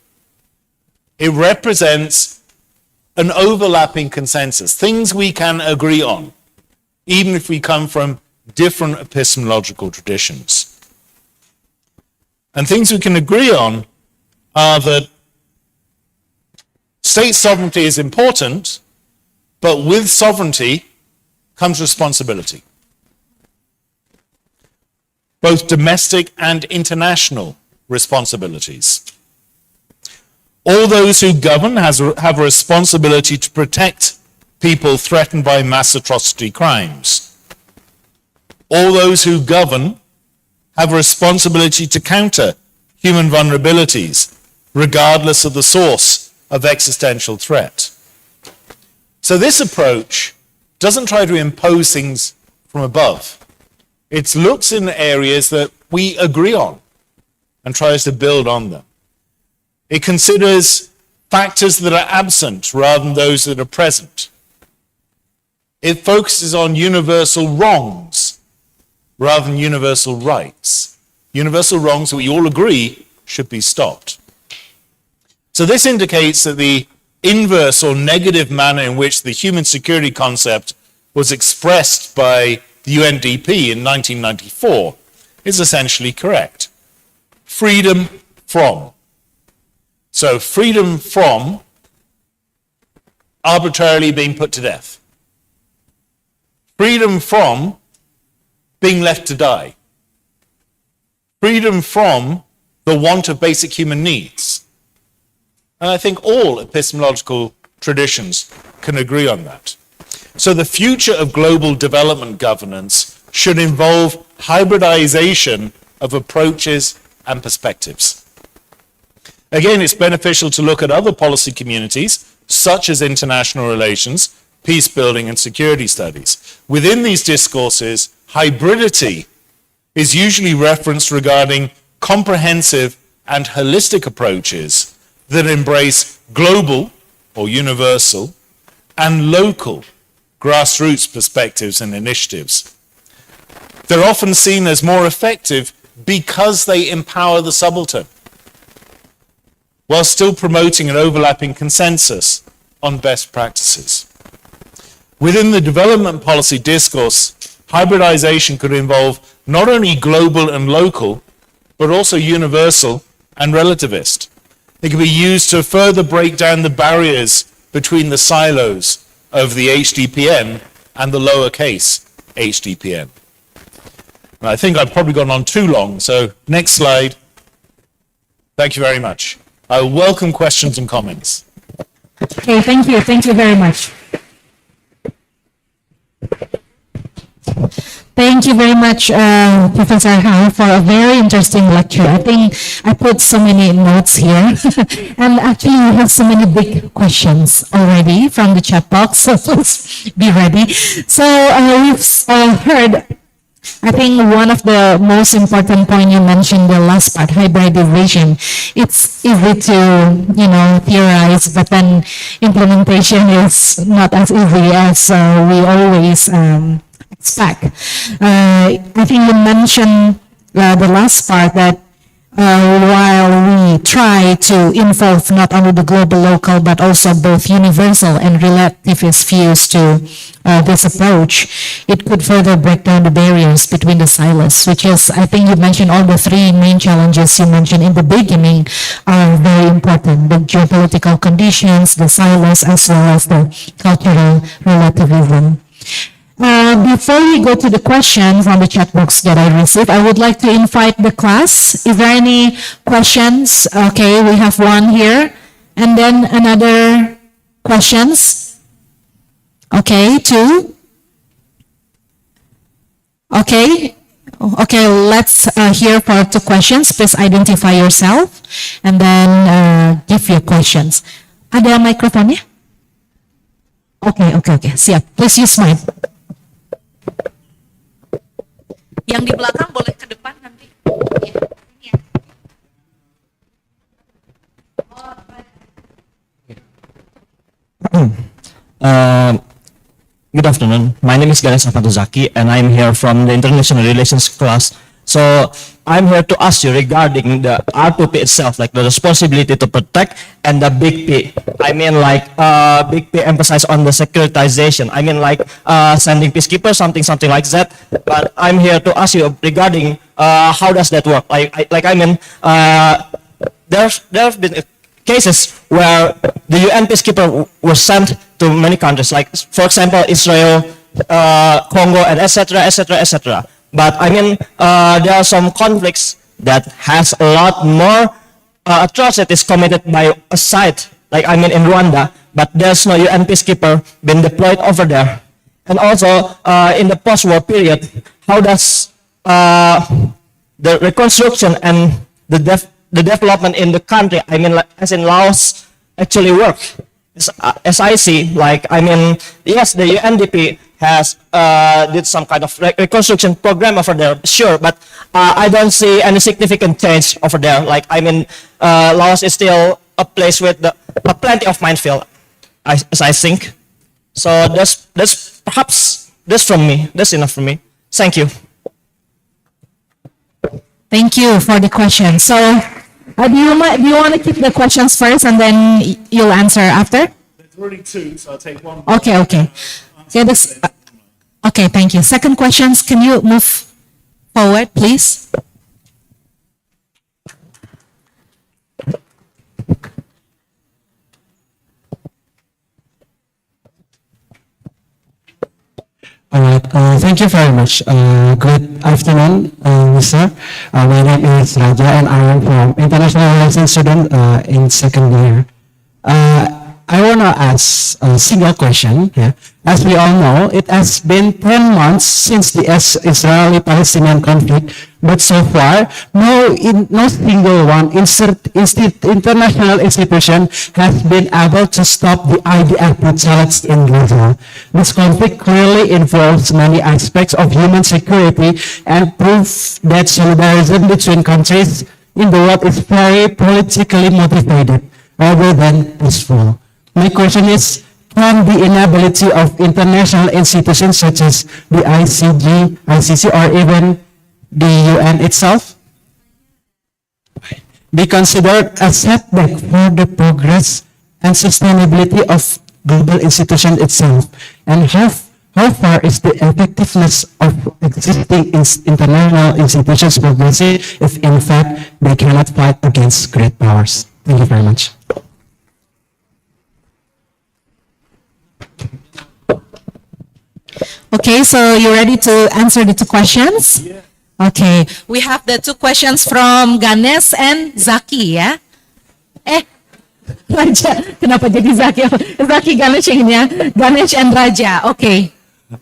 It represents an overlapping consensus, things we can agree on, even if we come from different epistemological traditions. And things we can agree on are that state sovereignty is important, but with sovereignty comes responsibility, both domestic and international responsibilities. All those who govern have a responsibility to protect people threatened by mass atrocity crimes. All those who govern have a responsibility to counter human vulnerabilities, regardless of the source of existential threat. So this approach doesn't try to impose things from above. It looks in areas that we agree on and tries to build on them. It considers factors that are absent rather than those that are present. It focuses on universal wrongs rather than universal rights. Universal wrongs that we all agree should be stopped. So this indicates that the inverse or negative manner in which the human security concept was expressed by the UNDP in 1994 is essentially correct. Freedom from. So freedom from arbitrarily being put to death. Freedom from being left to die. Freedom from the want of basic human needs. And I think all epistemological traditions can agree on that. So the future of global development governance should involve hybridization of approaches and perspectives. Again, it's beneficial to look at other policy communities, such as international relations, peace building, and security studies. Within these discourses, hybridity is usually referenced regarding comprehensive and holistic approaches that embrace global or universal and local grassroots perspectives and initiatives. They're often seen as more effective because they empower the subaltern, while still promoting an overlapping consensus on best practices. Within the development policy discourse, hybridization could involve not only global and local, but also universal and relativist. It can be used to further break down the barriers between the silos of the HDPN and the lowercase HDPN. And I think I've probably gone on too long, so next slide. Thank you very much. I welcome questions and comments. Okay, thank you. Thank you very much. Thank you very much, Professor Han, for a very interesting lecture. I think I put so many notes here. And actually, we have so many big questions already from the chat box, so please be ready. So we've heard, I think one of the most important point you mentioned, the last part, hybridization. It's easy to, theorize, but then implementation is not as easy as we always expect. I think you mentioned the last part that while we try to involve not only the global, local, but also both universal and relativist views to this approach, it could further break down the barriers between the silos, which is, I think you mentioned all the 3 main challenges you mentioned in the beginning are very important: the geopolitical conditions, the silos, as well as the cultural relativism. Before we go to the questions on the chat box that I received, I would like to invite the class. Is there any questions? Okay, we have one here. And then another questions? Okay, 2. Okay. Okay, let's hear for two questions. Please identify yourself and then give your questions. Ada mikrofonnya? Okay. Siap. Please use mine. Yang di belakang boleh ke depan nanti. Good afternoon. My name is Ganesh Afatuzaki, and I'm here from the International Relations class. So I'm here to ask you regarding the R2P itself, like the responsibility to protect and the big P. I mean, like big P emphasize on the securitization. I mean, like sending peacekeepers, something like that. But I'm here to ask you regarding how does that work? There have been cases where the UN peacekeeper was sent to many countries, like for example Israel, Congo, and etc. But I mean, there are some conflicts that has a lot more atrocities committed by a side, like I mean in Rwanda, but there's no UN peacekeeper been deployed over there. And also in the post-war period, how does the reconstruction and the development in the country, I mean, like, as in Laos, actually work? As I see, like, I mean, yes, the UNDP has did some kind of reconstruction program over there, sure, but I don't see any significant change over there. Like, I mean, Laos is still a place with plenty of minefield, as I think. So that's perhaps that's from me. That's enough for me. Thank you. Thank you for the question. So, do you want to keep the questions first and then you'll answer after? There's already two, so I'll take one. Okay. Okay, thank you. Second questions, can you move forward, please? All right. Thank you very much. Good afternoon, Mr. My name is Raja, and I am from International Relations student in second year. I want to ask a single question. Yeah. As we all know, it has been 10 months since the Israeli-Palestinian conflict, but so far, no single international institution has been able to stop the IDF brutality in Gaza. This conflict clearly involves many aspects of human security and proves that solidarity between countries in the world is very politically motivated rather than peaceful. My question is, can the inability of international institutions such as the ICC, or even the UN itself be considered a setback for the progress and sustainability of global institution itself? And how far is the effectiveness of existing international institutions progressing if in fact they cannot fight against great powers? Thank you very much. Okay, so you ready to answer the two questions? Yeah. Okay, we have the two questions from Ganesh and Zaki, ya. Raja, kenapa jadi Zaki? Zaki Ganesh yang ini ya. Ganesh and Raja, okay.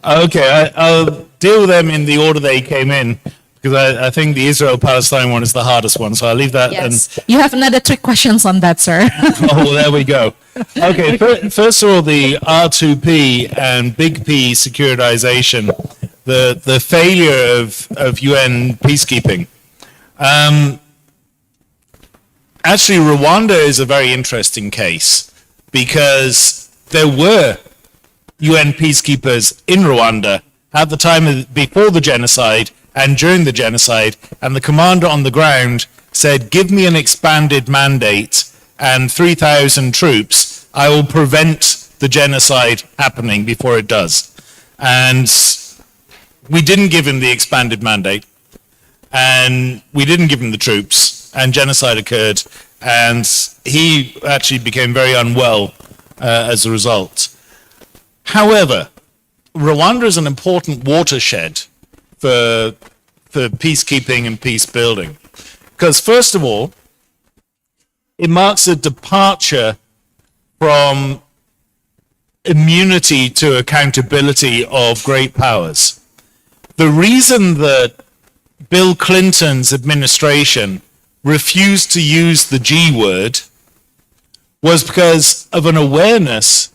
Okay, I'll deal with them in the order they came in, because I think the Israel-Palestine one is the hardest one, so I'll leave that. Yes. You have another 3 questions on that, sir. Oh, well, there we go. Okay, first of all, the R2P and big P securitization, the failure of UN peacekeeping. Actually, Rwanda is a very interesting case because there were UN peacekeepers in Rwanda at the time before the genocide and during the genocide, and the commander on the ground said, give me an expanded mandate and 3,000 troops, I will prevent the genocide happening before it does. And we didn't give him the expanded mandate, and we didn't give him the troops, and genocide occurred, and he actually became very unwell as a result. However, Rwanda is an important watershed for peacekeeping and peace building. Because first of all, it marks a departure from immunity to accountability of great powers. The reason that Bill Clinton's administration refused to use the G word was because of an awareness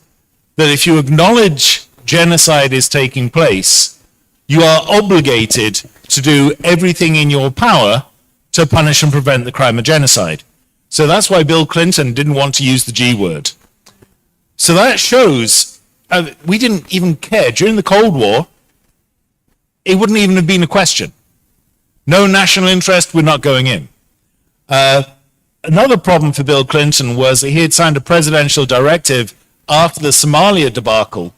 that if you acknowledge genocide is taking place, you are obligated to do everything in your power to punish and prevent the crime of genocide. So that's why Bill Clinton didn't want to use the G word. So that shows we didn't even care. During the Cold War, it wouldn't even have been a question. No national interest, we're not going in. Another problem for Bill Clinton was that he had signed a presidential directive after the Somalia debacle,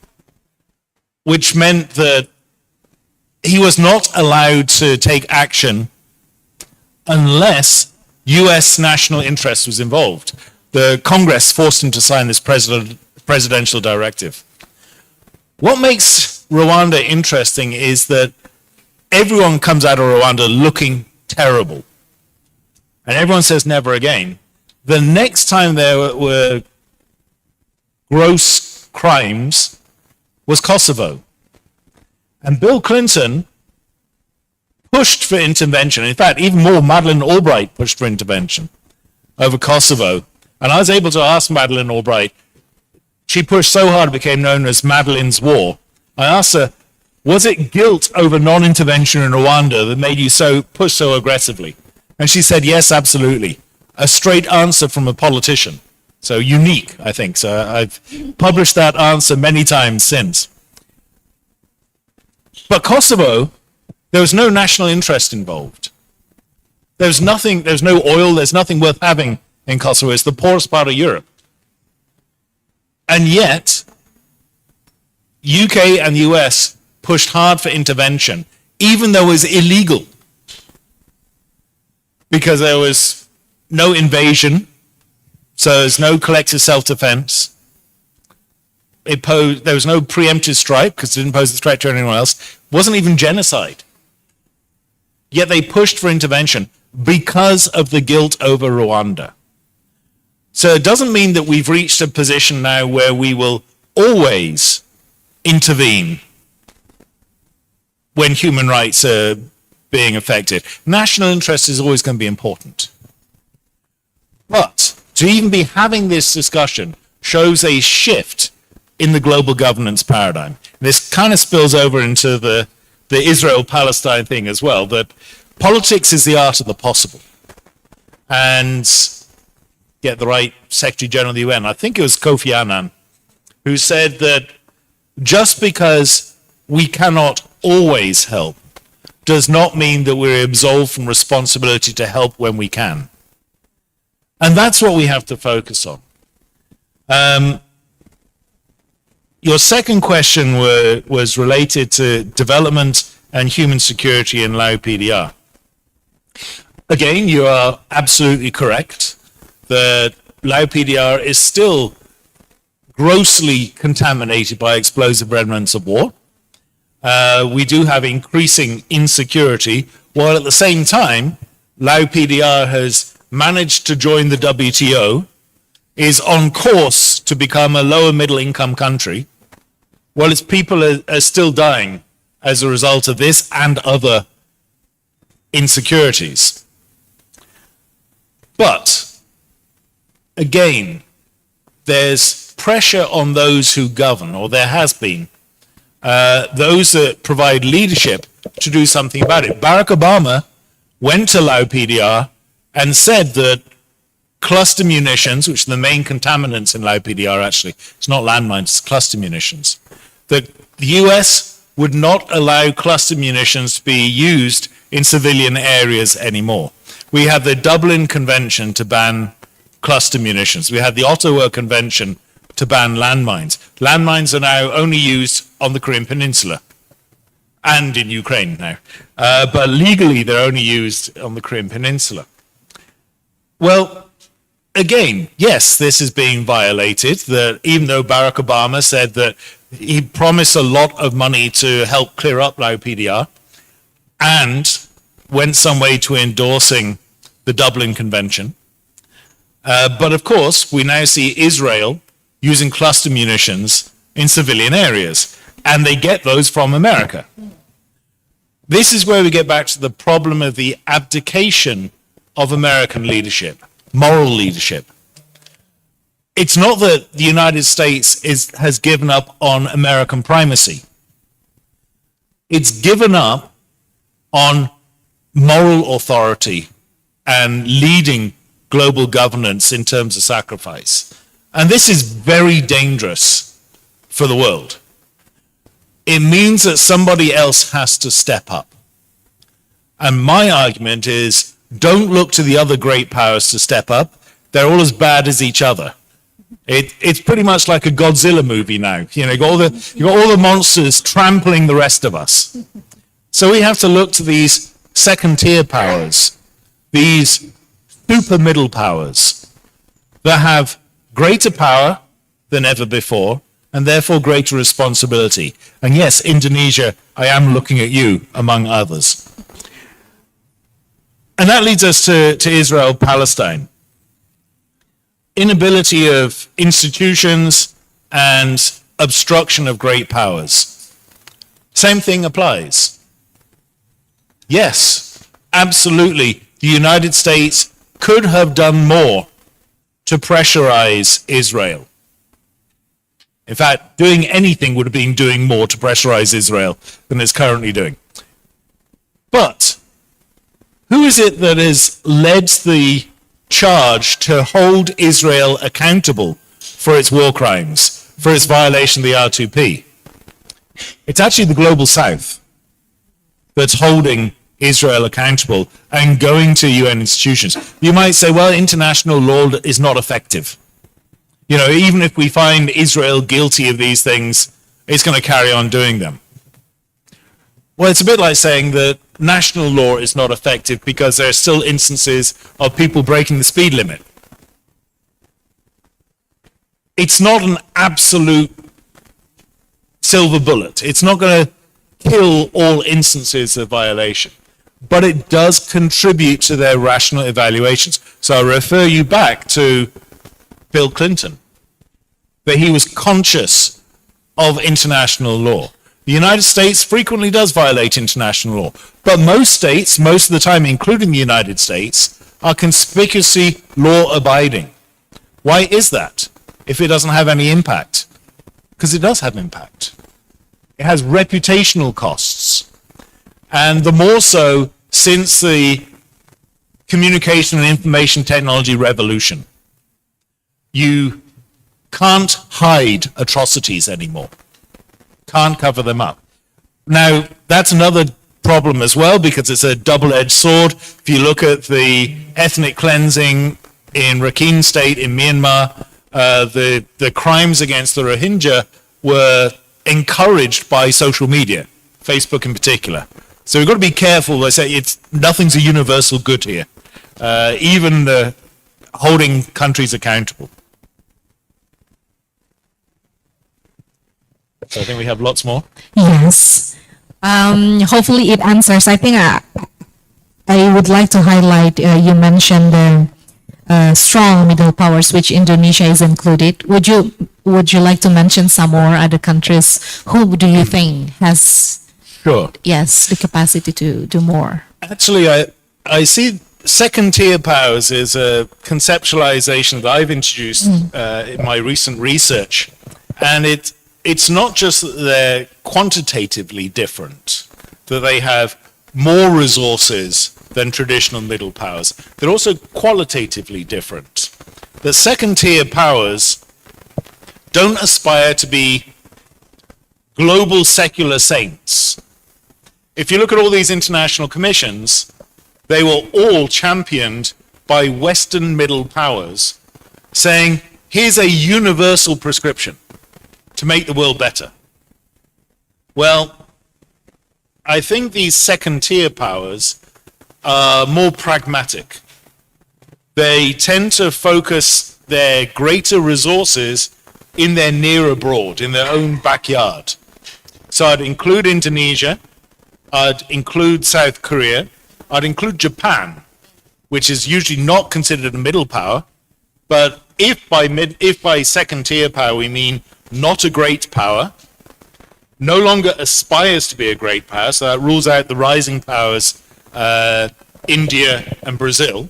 which meant that he was not allowed to take action unless US national interest was involved. The Congress forced him to sign this presidential directive. What makes Rwanda interesting is that everyone comes out of Rwanda looking terrible. And everyone says never again. The next time there were gross crimes was Kosovo. And Bill Clinton pushed for intervention. In fact, even more, Madeleine Albright pushed for intervention over Kosovo. And I was able to ask Madeleine Albright, she pushed so hard it became known as Madeleine's War. I asked her, was it guilt over non-intervention in Rwanda that made you push so aggressively? And she said, yes, absolutely. A straight answer from a politician. So unique, I think. So I've published that answer many times since. But Kosovo, there was no national interest involved. There's nothing, there's no oil, there's nothing worth having in Kosovo. It's the poorest part of Europe. And yet, UK and US pushed hard for intervention, even though it was illegal. Because there was no invasion, so there's no collective self-defense. There was no preemptive strike because it didn't pose a threat to anyone else. It wasn't even genocide. Yet they pushed for intervention because of the guilt over Rwanda. So it doesn't mean that we've reached a position now where we will always intervene when human rights are being affected. National interest is always going to be important. But to even be having this discussion shows a shift in the global governance paradigm. This kind of spills over into the Israel-Palestine thing as well, that politics is the art of the possible. And get the right Secretary General of the UN, I think it was Kofi Annan, who said that just because we cannot always help does not mean that we're absolved from responsibility to help when we can. And that's what we have to focus on. Your second question was related to development and human security in Lao PDR. Again, you are absolutely correct that Lao PDR is still grossly contaminated by explosive remnants of war. We do have increasing insecurity, while at the same time, Lao PDR has managed to join the WTO, is on course to become a lower middle income country, while its people are still dying as a result of this and other insecurities. But again, there's pressure on those who govern, or there has been, those that provide leadership to do something about it. Barack Obama went to Lao PDR and said that cluster munitions, which are the main contaminants in Lao PDR actually, it's not landmines, it's cluster munitions, that the US would not allow cluster munitions to be used in civilian areas anymore. We have the Dublin Convention to ban cluster munitions. We had the Ottawa Convention to ban landmines. Landmines are now only used on the Korean Peninsula and in Ukraine now. But legally, they're only used on the Korean Peninsula. Well, again, yes, this is being violated. That even though Barack Obama said that he promised a lot of money to help clear up Lao PDR and went some way to endorsing the Dublin Convention. But of course, we now see Israel using cluster munitions in civilian areas, and they get those from America. This is where we get back to the problem of the abdication of American leadership, moral leadership. It's not that the United States has given up on American primacy. It's given up on moral authority and leading global governance in terms of sacrifice. And this is very dangerous for the world. It means that somebody else has to step up. And my argument is, don't look to the other great powers to step up. They're all as bad as each other. It's pretty much like a Godzilla movie now. You know, you got all the monsters trampling the rest of us. So we have to look to these second-tier powers, these super middle powers that have greater power than ever before and therefore greater responsibility. And yes, Indonesia, I am looking at you among others. And that leads us to Israel-Palestine. Inability of institutions and obstruction of great powers. Same thing applies. Yes, absolutely, the United States could have done more to pressurize Israel. In fact, doing anything would have been doing more to pressurize Israel than it's currently doing. But who is it that has led the charge to hold Israel accountable for its war crimes, for its violation of the R2P? It's actually the global south that's holding Israel accountable and going to UN institutions. You might say, well, international law is not effective. You know, even if we find Israel guilty of these things, it's going to carry on doing them. Well, it's a bit like saying that national law is not effective because there are still instances of people breaking the speed limit. It's not an absolute silver bullet. It's not going to kill all instances of violation, but it does contribute to their rational evaluations. So I refer you back to Bill Clinton, that he was conscious of international law. The United States frequently does violate international law, but most states, most of the time, including the United States, are conspicuously law-abiding. Why is that, if it doesn't have any impact? Because it does have impact. It has reputational costs. And the more so since the communication and information technology revolution. You can't hide atrocities anymore. Can't cover them up. Now, that's another problem as well, because it's a double-edged sword. If you look at the ethnic cleansing in Rakhine State in Myanmar, the crimes against the Rohingya were encouraged by social media, Facebook in particular. So we've got to be careful. I say nothing's a universal good here, even holding countries accountable. So I think we have lots more. Yes. Hopefully it answers. I think I would like to highlight, you mentioned the strong middle powers, which Indonesia is included. Would you like to mention some more other countries? Who do you think has, Sure. yes, the capacity to do more? Actually, I see second-tier powers is a conceptualization that I've introduced in my recent research. And it's not just that they're quantitatively different, that they have more resources than traditional middle powers. They're also qualitatively different. The second-tier powers don't aspire to be global secular saints. If you look at all these international commissions, they were all championed by Western middle powers, saying, here's a universal prescription to make the world better. Well, I think these second-tier powers are more pragmatic. They tend to focus their greater resources in their near abroad, in their own backyard. So I'd include Indonesia, I'd include South Korea, I'd include Japan, which is usually not considered a middle power, but if by second-tier power we mean not a great power, no longer aspires to be a great power, so that rules out the rising powers, India and Brazil,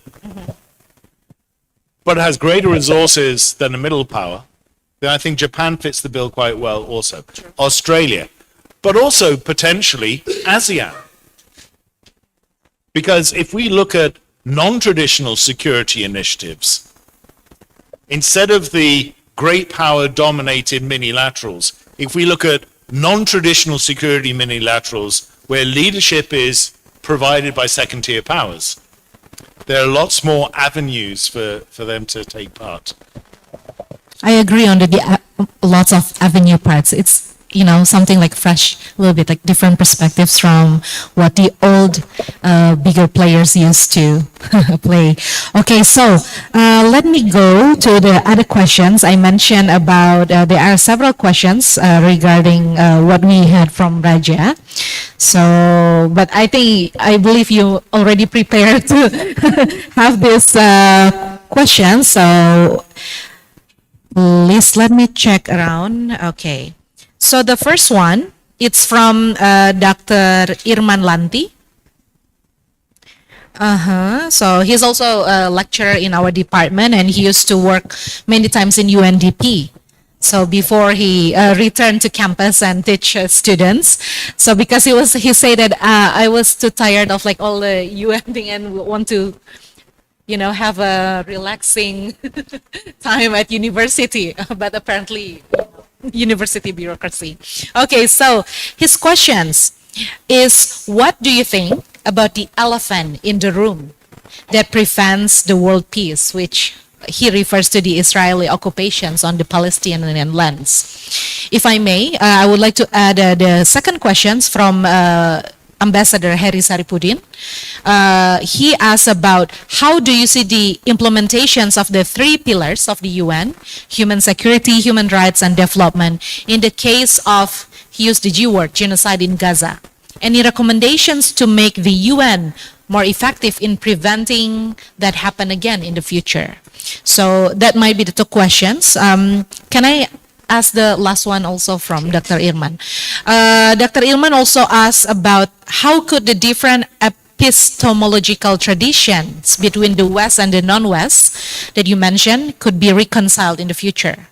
but has greater resources than a middle power, then I think Japan fits the bill quite well also. True. Australia, but also potentially ASEAN. Because if we look at non-traditional security initiatives, instead of the great power dominated minilaterals, if we look at non-traditional security minilaterals where leadership is provided by second-tier powers, there are lots more avenues for them to take part. I agree on the lots of avenue parts. It's, you know, something like fresh, a little bit like different perspectives from what the old bigger players used to play. Okay, so let me go to the other questions. I mentioned about, there are several questions regarding what we had from Raja. So, but I believe you already prepared to have this question. So, please let me check around. Okay. So the first one, it's from Dr. Irman Lanti. So he's also a lecturer in our department, and he used to work many times in UNDP. So before he returned to campus and teach students. So because he said that I was too tired of like all the UN thing and want to, you know, have a relaxing time at university, but apparently university bureaucracy. Okay, so his questions is, what do you think about the elephant in the room that prevents the world peace, which he refers to the Israeli occupations on the Palestinian lands? If I may, I would like to add the second questions from Ambassador Heri Saripudin. He asked about how do you see the implementations of the 3 pillars of the UN, human security, human rights, and development, in the case of, he used the G word, genocide in Gaza. Any recommendations to make the UN more effective in preventing that happen again in the future? So that might be the 2 questions. Can I ask the last one also from Dr. Irman? Dr. Irman also asked about how could the different epistemological traditions between the West and the non-West that you mentioned could be reconciled in the future?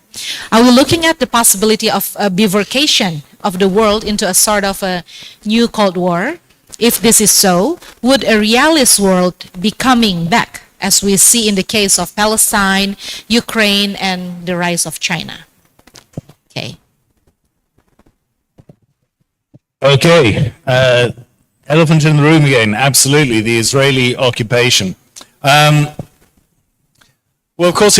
Are we looking at the possibility of a bifurcation of the world into a sort of a new Cold War? If this is so, would a realist world be coming back, as we see in the case of Palestine, Ukraine, and the rise of China? Okay. Okay. Elephant in the room again. Absolutely. The Israeli occupation. Well, of course,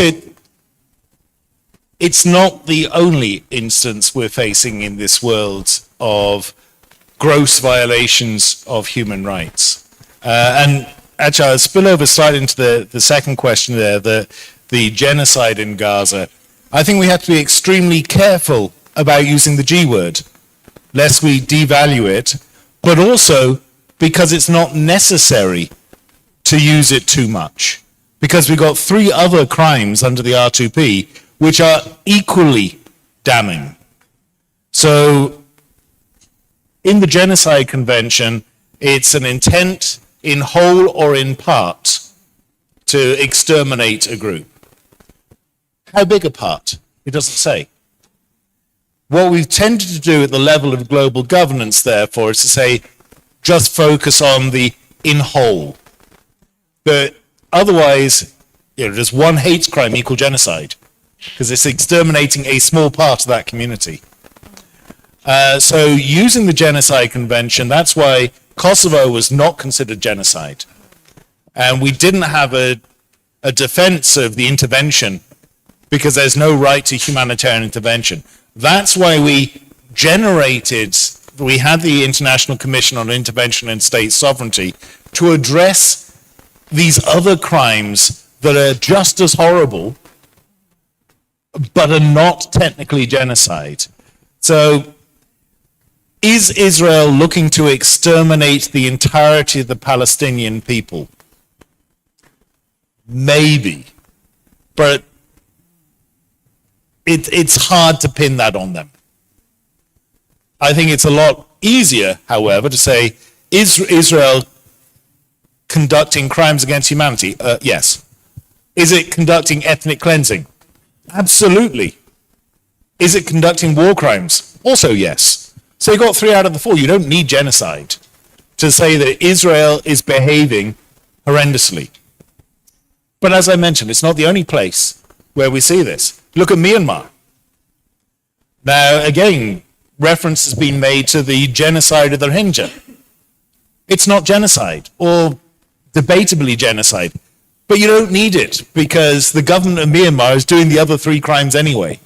it's not the only instance we're facing in this world of gross violations of human rights. And actually, I'll spill over slightly into the second question there, the genocide in Gaza. I think we have to be extremely careful about using the G word, lest we devalue it, but also because it's not necessary to use it too much. Because we've got 3 other crimes under the R2P which are equally damning. So in the Genocide Convention, it's an intent in whole or in part to exterminate a group. How big a part? It doesn't say. What we've tended to do at the level of global governance, therefore, is to say, just focus on the in whole. But otherwise, does one hate crime equal genocide? Because it's exterminating a small part of that community. So using the Genocide Convention, that's why Kosovo was not considered genocide. And we didn't have a defense of the intervention because there's no right to humanitarian intervention. That's why we had the International Commission on Intervention and State Sovereignty to address these other crimes that are just as horrible, but are not technically genocide. So, is Israel looking to exterminate the entirety of the Palestinian people? Maybe. But it's hard to pin that on them. I think it's a lot easier, however, to say, is Israel conducting crimes against humanity? Yes. Is it conducting ethnic cleansing? Absolutely. Is it conducting war crimes? Also yes. So you got 3 out of the 4. You don't need genocide to say that Israel is behaving horrendously. But as I mentioned, it's not the only place where we see this. Look at Myanmar. Now, again, reference has been made to the genocide of the Rohingya. It's not genocide, or debatably genocide, but you don't need it because the government of Myanmar is doing the other 3 crimes anyway.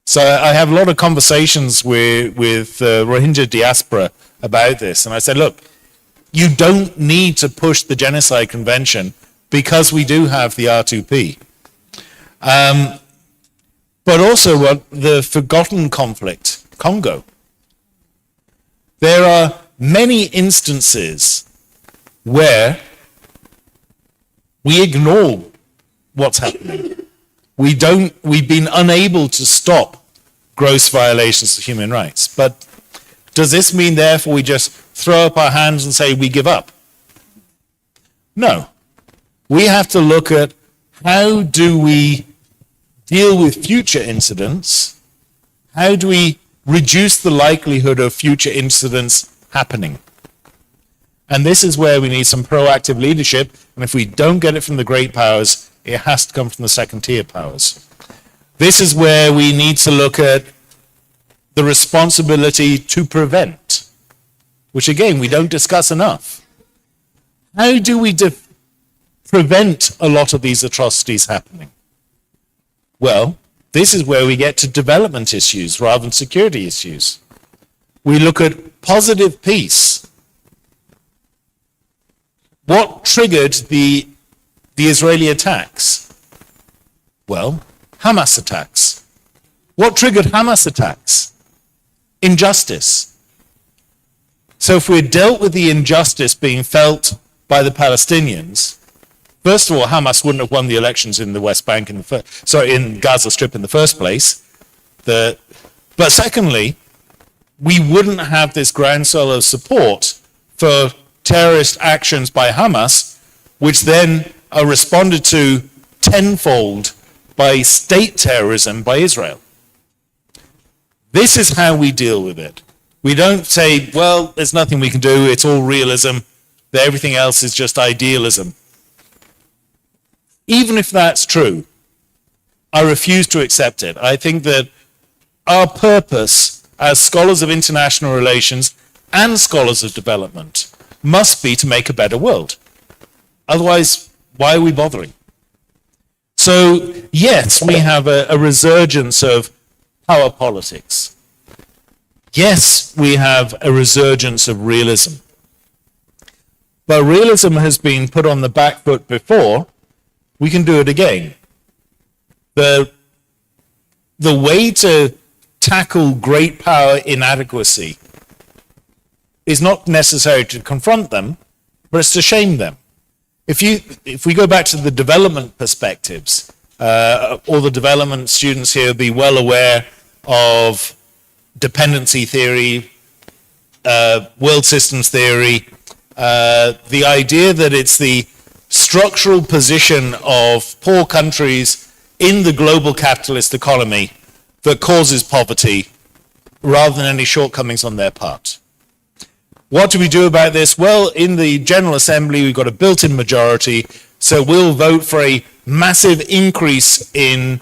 So I have a lot of conversations with Rohingya diaspora about this, and I said, look, you don't need to push the Genocide Convention because we do have the R2P. But also what the forgotten conflict, Congo. There are many instances where we ignore what's happening. We've been unable to stop gross violations of human rights. But does this mean therefore we just throw up our hands and say we give up? No. We have to look at how do we deal with future incidents? How do we reduce the likelihood of future incidents happening? And this is where we need some proactive leadership. And if we don't get it from the great powers, it has to come from the second tier powers. This is where we need to look at the responsibility to prevent, which again, we don't discuss enough. How do we prevent a lot of these atrocities happening? Well, this is where we get to development issues rather than security issues. We look at positive peace. What triggered the Israeli attacks? Well, Hamas attacks. What triggered Hamas attacks? Injustice. So if we're dealt with the injustice being felt by the Palestinians, first of all, Hamas wouldn't have won the elections in the West Bank, in Gaza Strip in the first place. But secondly, we wouldn't have this groundswell of support for terrorist actions by Hamas, which then are responded to tenfold by state terrorism by Israel. This is how we deal with it. We don't say, well, there's nothing we can do, it's all realism, that everything else is just idealism. Even if that's true, I refuse to accept it. I think that our purpose as scholars of international relations and scholars of development must be to make a better world. Otherwise, why are we bothering? So, yes, we have a resurgence of power politics. Yes, we have a resurgence of realism. But realism has been put on the back foot before. We can do it again. The way to tackle great power inadequacy is not necessarily to confront them, but it's to shame them. If we go back to the development perspectives, all the development students here will be well aware of dependency theory, world systems theory, the idea that it's the structural position of poor countries in the global capitalist economy that causes poverty rather than any shortcomings on their part. What do we do about this? Well, in the General Assembly, we've got a built-in majority, so we'll vote for a massive increase in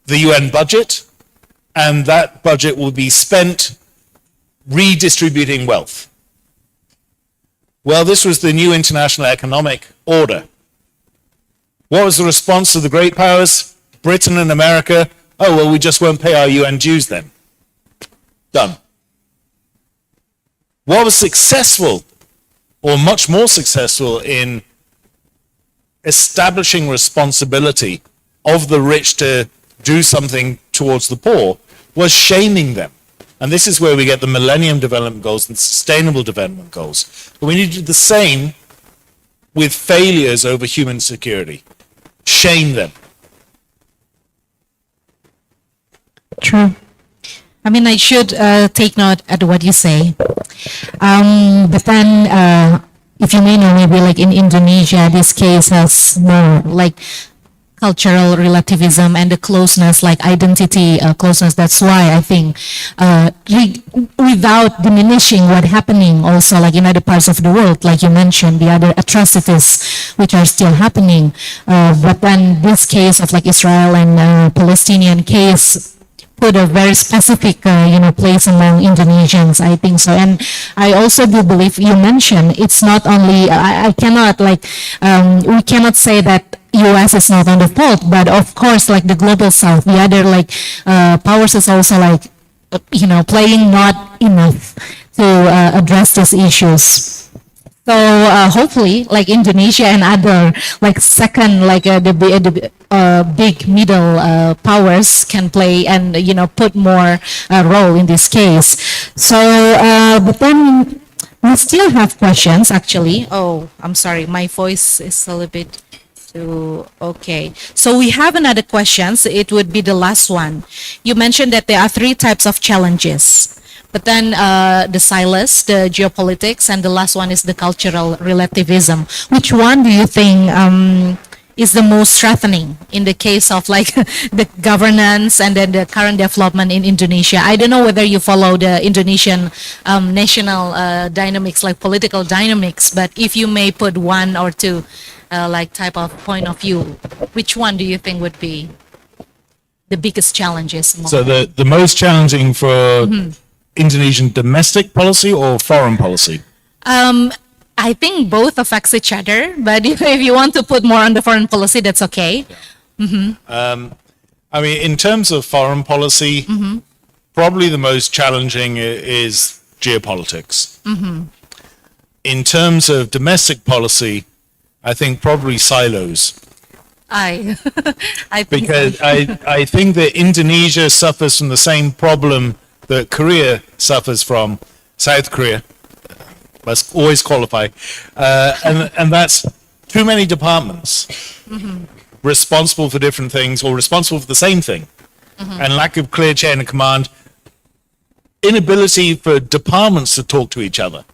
the UN budget, and that budget will be spent redistributing wealth. Well, this was the new international economic order. What was the response of the great powers? Britain and America, oh, well, we just won't pay our UN dues then. Done. What was successful, or much more successful, in establishing responsibility of the rich to do something towards the poor was shaming them. And this is where we get the Millennium Development Goals and Sustainable Development Goals. But we need to do the same with failures over human security. Shame them. True. I mean, I should take note at what you say. But then, if you may know, maybe like in Indonesia, this case has more like cultural relativism and the closeness, like identity closeness. That's why I think, without diminishing what happening also like in other parts of the world, like you mentioned, the other atrocities which are still happening. But then this case of like Israel and Palestinian case put a very specific, place among Indonesians, I think so. And I also do believe you mentioned it's not only, I cannot like, we cannot say that US is not on the fault, but of course, like the global South, the other like powers is also like, playing not enough to address these issues. So hopefully, like Indonesia and other like second, like the big middle powers can play and put more role in this case. So, but then we still have questions actually. Oh, I'm sorry, my voice is a little bit too okay. So we have another questions. It would be the last one. You mentioned that there are 3 types of challenges. But then the silos, the geopolitics, and the last one is the cultural relativism. Which one do you think is the most threatening in the case of like the governance and then the current development in Indonesia? I don't know whether you follow the Indonesian national dynamics, like political dynamics, but if you may put 1 or 2 like type of point of view, which one do you think would be the biggest challenges? So the most challenging for Indonesian domestic policy or foreign policy? I think both affects each other, but if you want to put more on the foreign policy, that's okay. I mean, in terms of foreign policy, probably the most challenging is geopolitics. In terms of domestic policy, I think probably silos. I think Because I think that Indonesia suffers from the same problem that Korea suffers from, South Korea, must always qualify, and that's too many departments responsible for different things or responsible for the same thing, and lack of clear chain of command, inability for departments to talk to each other.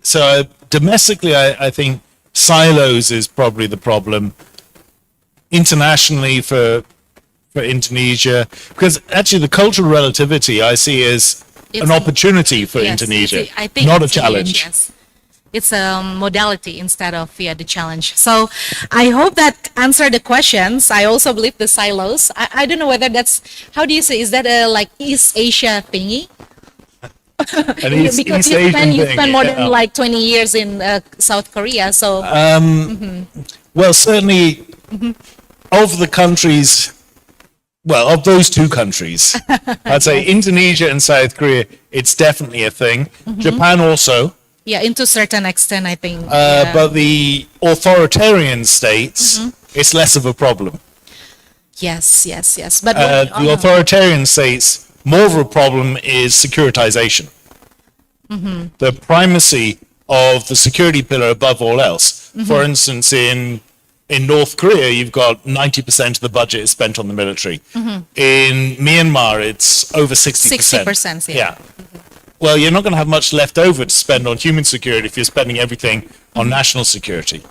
So domestically, I think silos is probably the problem. Internationally, for Indonesia, because actually the cultural relativity I see as an opportunity for Indonesia, I think not a it's challenge. huge, yes. It's a modality instead of the challenge. So I hope that answered the questions. I also believe the silos. I don't know whether that's, how do you say, is that a like East Asia thingy? And East Asian you thing, spend more yeah. than like 20 years in South Korea, so Well, certainly of the countries, well, of those 2 countries, I'd say Indonesia and South Korea, it's definitely a thing. Japan also, yeah, into certain extent, I think. but the authoritarian states, it's less of a problem. Yes. But The authoritarian states, more of a problem is securitization. The primacy of the security pillar above all else. For instance, in North Korea, you've got 90% of the budget is spent on the military. In Myanmar, it's over 60%. 60%, yeah. Well, you're not going to have much left over to spend on human security if you're spending everything on national security.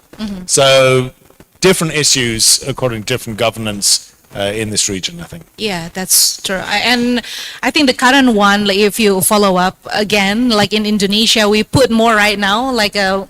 So different issues according to different governments in this region, I think. Yeah, that's true. And I think the current one, like if you follow up again, like in Indonesia, we put more right now, like a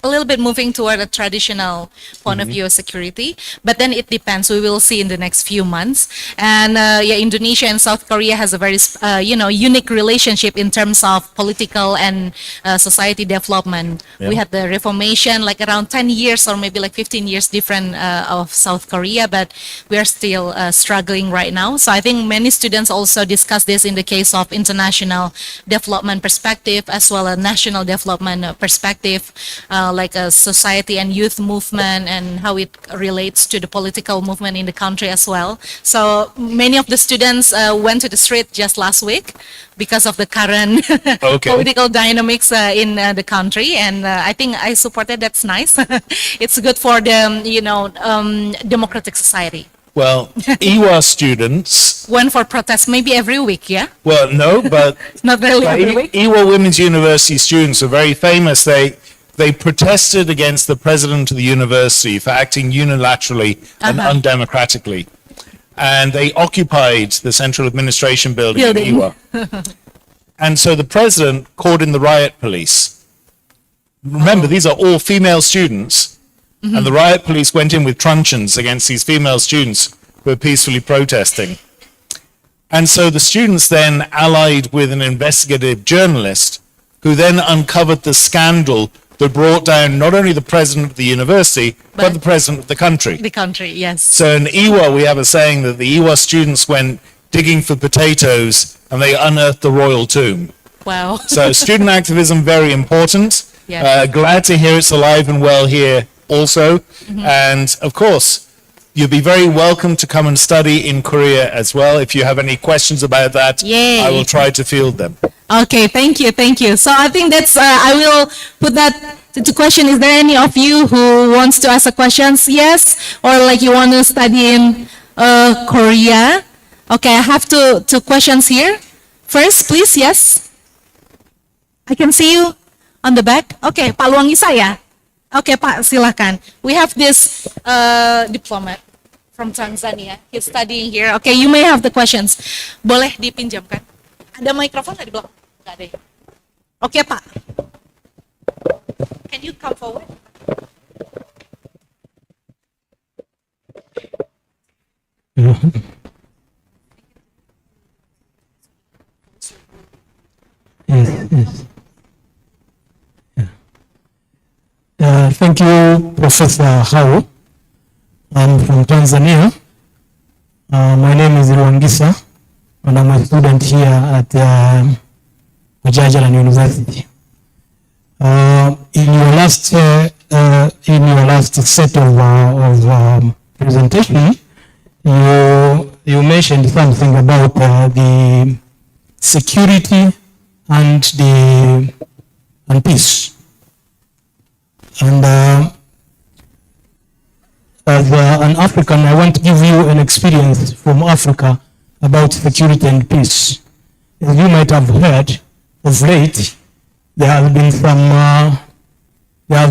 little bit moving toward a traditional point of view of security, but then it depends. We will see in the next few months. And Indonesia and South Korea has a very, unique relationship in terms of political and society development. Yeah. We had the Reformation, like around 10 years or maybe like 15 years different of South Korea, but we are still struggling right now. So I think many students also discuss this in the case of international development perspective as well as national development perspective. Like a society and youth movement and how it relates to the political movement in the country as well. So many of the students went to the street just last week because of the current political dynamics in the country, and I think I supported. That's nice. It's good for the democratic society. Well, EWA students, One for protest, maybe every week, yeah? well, no, but Not really every week. EWA Women's University students are very famous. They protested against the president of the university for acting unilaterally and undemocratically. And they occupied the central administration building in EWA. And so the president called in the riot police. Remember, these are all female students. And the riot police went in with truncheons against these female students who were peacefully protesting. And so the students then allied with an investigative journalist who then uncovered the scandal that brought down not only the president of the university, but the president of the country. The country, yes. So in EWA, we have a saying that the EWA students went digging for potatoes and they unearthed the royal tomb. Wow. So student activism, very important. Yes. Glad to hear it's alive and well here also. And of course, you'll be very welcome to come and study in Korea as well. If you have any questions about that, Yay. I will try to field them. Okay, thank you, thank you. So I think that's, I will put that to question. Is there any of you who wants to ask a questions? Yes? Or like you want to study in Korea? Okay, I have two questions here. First, please, yes? I can see you on the back. Okay, Pak Luangisa ya? Okay, Pak, silakan. We have this diplomat from Tanzania. He's studying here. Okay, you may have the questions. Boleh dipinjamkan? Ada mikrofon nggak di belakang? Nggak ada. Oke, Pak. Can you come forward? Yes. Thank you, Professor Hao. I'm from Tanzania. My name is Rwangisa, and I'm a student here at Pajajaran University. In your last set of presentation, you mentioned something about the security and peace. And as an African, I want to give you an experience from Africa about security and peace. As you might have heard, of late, there have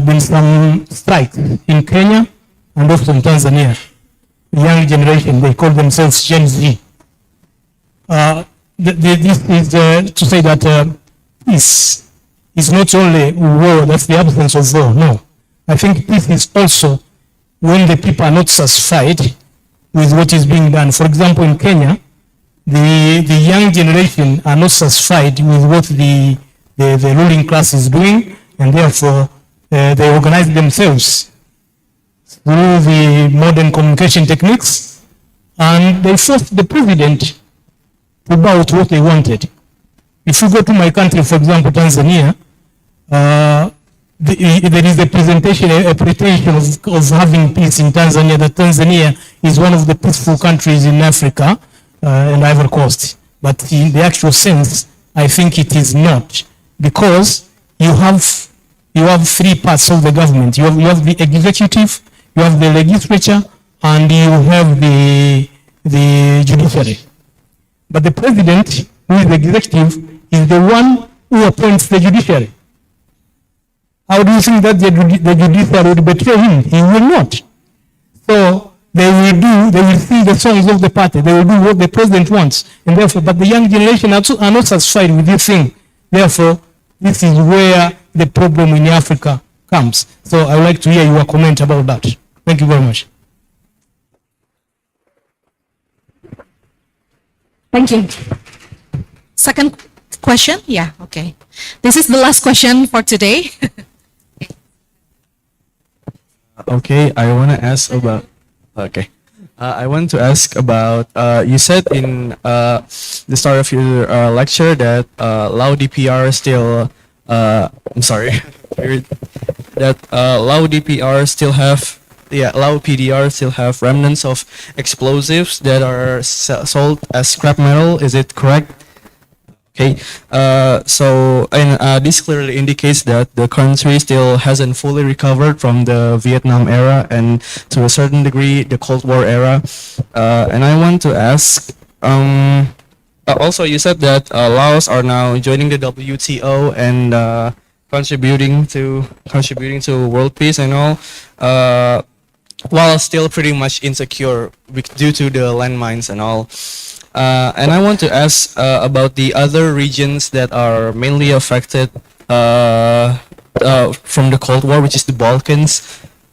been some strikes in Kenya and also in Tanzania. The young generation, they call themselves Gen Z. This is to say that peace is not only war, that's the absence of war, no. I think peace is also when the people are not satisfied with what is being done. For example, in Kenya, the young generation are not satisfied with what the ruling class is doing, and therefore they organize themselves through the modern communication techniques, and they forced the president to bow to what they wanted. If you go to my country, for example, Tanzania, there is a pretension of having peace in Tanzania, that Tanzania is one of the peaceful countries in Africa and Ivory Coast. But in the actual sense, I think it is not, because you have three parts of the government. You have the executive, you have the legislature, and you have the judiciary. But the president, who is the executive, is the one who appoints the judiciary. How do you think that the judiciary would betray him? He will not. So they will sing the songs of the party. They will do what the president wants. And therefore, but the young generation are not satisfied with this thing. Therefore, this is where the problem in Africa comes. So I would like to hear your comment about that. Thank you very much. Thank you. Second question? Yeah, okay. This is the last question for today. Okay, I want to ask about. Okay, I want to ask about. You said in the start of your lecture that Lao DPR still. I'm sorry. That Lao DPR still have. Yeah, Lao PDR still have remnants of explosives that are sold as scrap metal. Is it correct? Okay, this clearly indicates that the country still hasn't fully recovered from the Vietnam era and to a certain degree the Cold War era. And I want to ask, also you said that Laos are now joining the WTO and contributing to world peace and all, while still pretty much insecure due to the landmines and all. And I want to ask about the other regions that are mainly affected from the Cold War, which is the Balkans.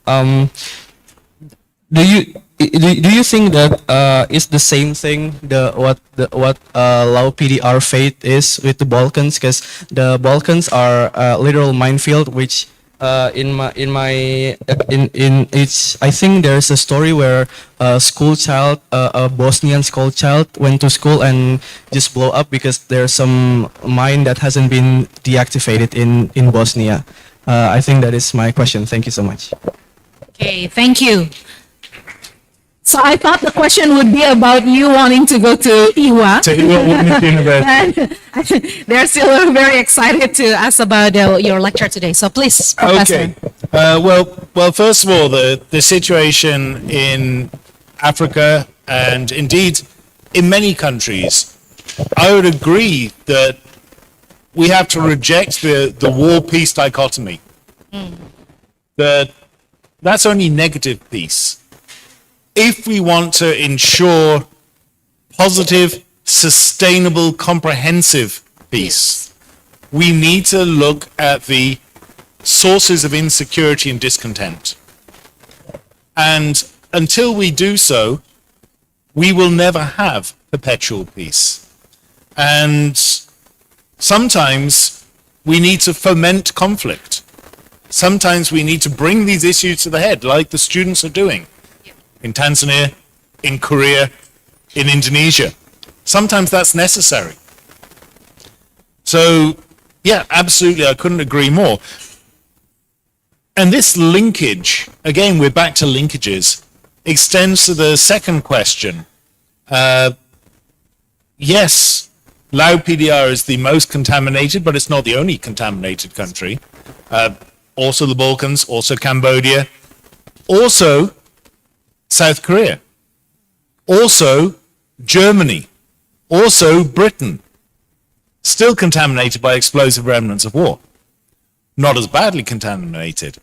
Do you think that it's the same thing what Lao PDR fate is with the Balkans? Because the Balkans are a literal minefield, which in it's I think there's a story where a Bosnian school child went to school and just blow up because there's some mine that hasn't been deactivated in Bosnia. I think that is my question. Thank you so much. Okay, thank you. So I thought the question would be about you wanting to go to Iwa. And they're still very excited to ask about your lecture today. So please, Professor. Okay. Well, first of all, the situation in Africa and indeed in many countries, I would agree that we have to reject the war-peace dichotomy. That's only negative peace. If we want to ensure positive, sustainable, comprehensive peace, we need to look at the sources of insecurity and discontent. And until we do so, we will never have perpetual peace. And sometimes we need to foment conflict. Sometimes we need to bring these issues to the head, like the students are doing in Tanzania, in Korea, in Indonesia. Sometimes that's necessary. So, yeah, absolutely, I couldn't agree more. And this linkage, again, we're back to linkages, extends to the second question. Yes, Lao PDR is the most contaminated, but it's not the only contaminated country. Also the Balkans, also Cambodia, also South Korea, also Germany, also Britain, still contaminated by explosive remnants of war. Not as badly contaminated.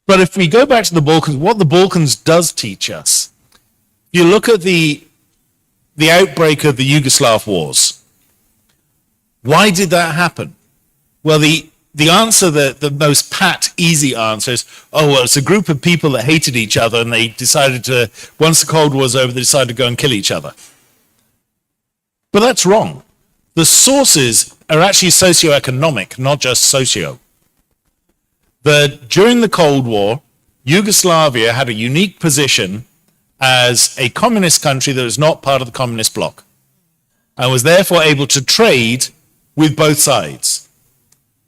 But if we go back to the Balkans, what the Balkans does teach us, you look at the outbreak of the Yugoslav wars. Why did that happen? Well, the answer, the most pat, easy answer is, oh, well, it's a group of people that hated each other and they decided to, once the Cold War was over, they decided to go and kill each other. But that's wrong. The sources are actually socioeconomic, not just socio. During the Cold War, Yugoslavia had a unique position as a communist country that was not part of the communist bloc and was therefore able to trade with both sides.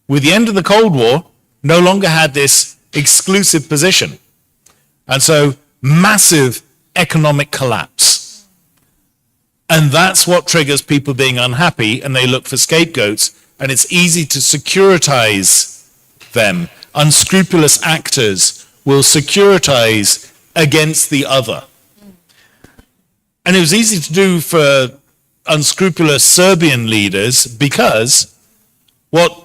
With the end of the Cold War, no longer had this exclusive position. And so massive economic collapse. And that's what triggers people being unhappy, and they look for scapegoats, and it's easy to securitize them. Unscrupulous actors will securitize against the other. And it was easy to do for unscrupulous Serbian leaders because what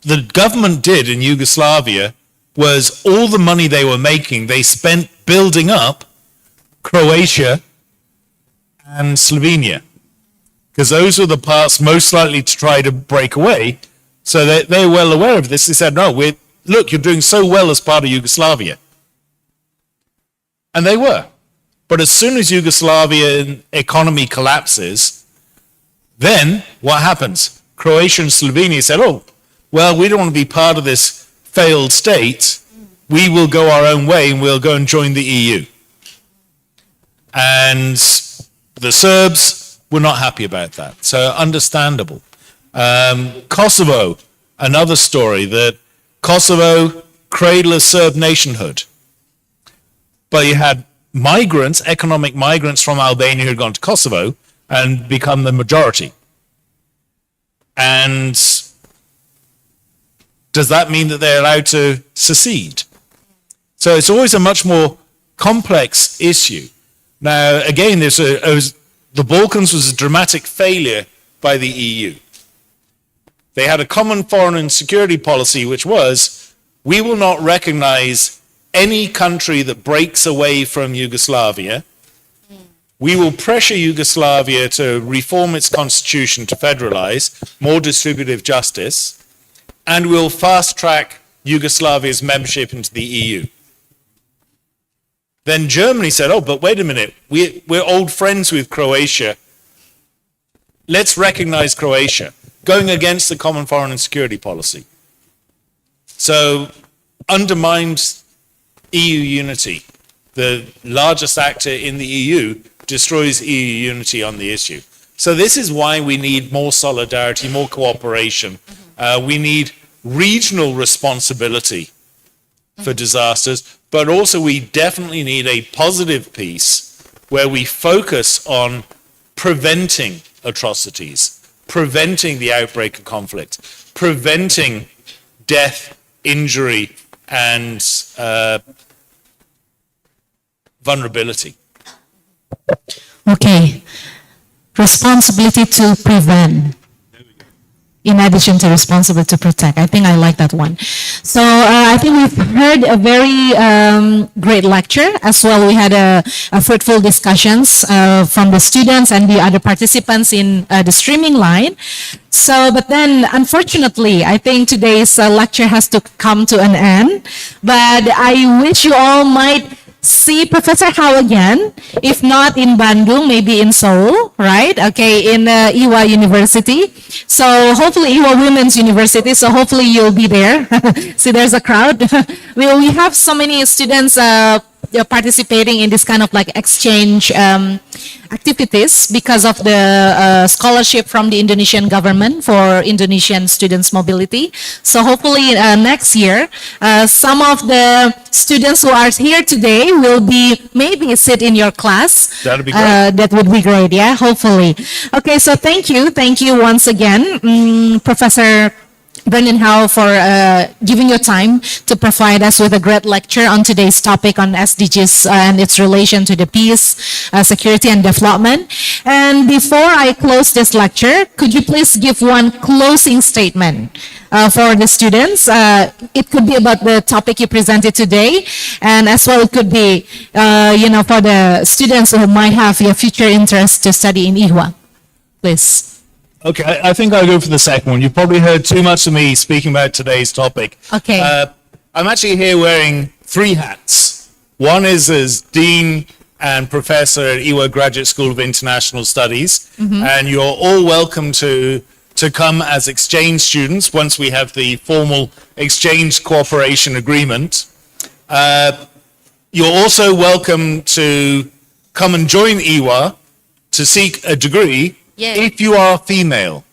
the government did in Yugoslavia was all the money they were making, they spent building up Croatia and Slovenia, because those were the parts most likely to try to break away. So they're well aware of this. They said, no, look, you're doing so well as part of Yugoslavia. And they were. But as soon as Yugoslavian economy collapses, then what happens? Croatia and Slovenia said, oh, well, we don't want to be part of this failed state. We will go our own way and we'll go and join the EU. And the Serbs were not happy about that. So understandable. Kosovo, another story, that Kosovo, cradle of Serb nationhood. But you had migrants, economic migrants from Albania who had gone to Kosovo, and become the majority. And does that mean that they're allowed to secede? So it's always a much more complex issue. Now, again, the Balkans was a dramatic failure by the EU. They had a common foreign and security policy, which was, we will not recognize any country that breaks away from Yugoslavia. We will pressure Yugoslavia to reform its constitution to federalize, more distributive justice, and we'll fast track Yugoslavia's membership into the EU. Then Germany said, oh, but wait a minute, we're old friends with Croatia. Let's recognize Croatia, going against the common foreign and security policy. So undermined EU unity. The largest actor in the EU destroys EU unity on the issue. So this is why we need more solidarity, more cooperation. We need regional responsibility for disasters, but also we definitely need a positive piece where we focus on preventing atrocities, preventing the outbreak of conflict, preventing death, injury, and vulnerability. Okay. Responsibility to prevent, in addition to responsibility to protect. I think I like that one. So I think we've heard a very great lecture as well. We had a fruitful discussions from the students and the other participants in the streaming line. So, but then unfortunately, I think today's lecture has to come to an end. But I wish you all might see Professor Howe again, if not in Bandung, maybe in Seoul, right? Okay, in Iwa University. So hopefully Iwa Women's University, so hopefully you'll be there. See, there's a crowd. we have so many students participating in this kind of like exchange activities because of the scholarship from the Indonesian government for Indonesian students' mobility. So hopefully next year, some of the students who are here today will be maybe sit in your class. That'd be great. That would be great, yeah, hopefully. Okay, so thank you once again, Professor Brendan Howe, for giving your time to provide us with a great lecture on today's topic on SDGs and its relation to the peace, security, and development. And before I close this lecture, could you please give one closing statement for the students? It could be about the topic you presented today, and as well it could be, for the students who might have a future interest to study in IHWA. Please. Okay, I think I'll go for the second one. You've probably heard too much of me speaking about today's topic. Okay. I'm actually here wearing 3 hats. One is as Dean and Professor at IWA Graduate School of International Studies, and you're all welcome to come as exchange students once we have the formal exchange cooperation agreement. You're also welcome to come and join IWA to seek a degree. Yeah. If you are female.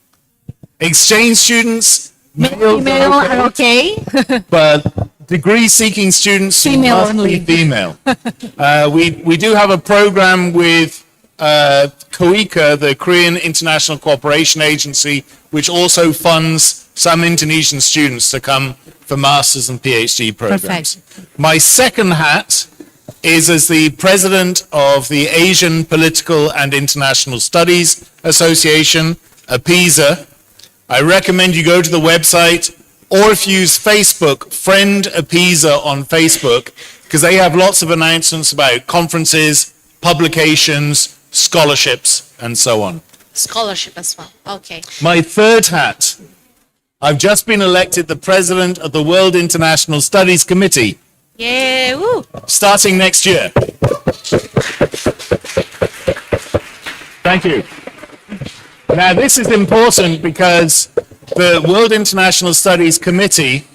Exchange students, males Female are are okay. but degree-seeking students Female must only. be female. We do have a program with KOICA, the Korean International Cooperation Agency, which also funds some Indonesian students to come for master's and PhD programs. Perfect. My second hat is as the president of the Asian Political and International Studies Association, APISA. I recommend you go to the website, or if you use Facebook, friend APISA on Facebook, because they have lots of announcements about conferences, publications, scholarships, and so on. Scholarship as well. Okay. My third hat, I've just been elected the president of the World International Studies Committee, Yeah. Woo. starting next year. Thank you. Now, this is important because the World International Studies Committee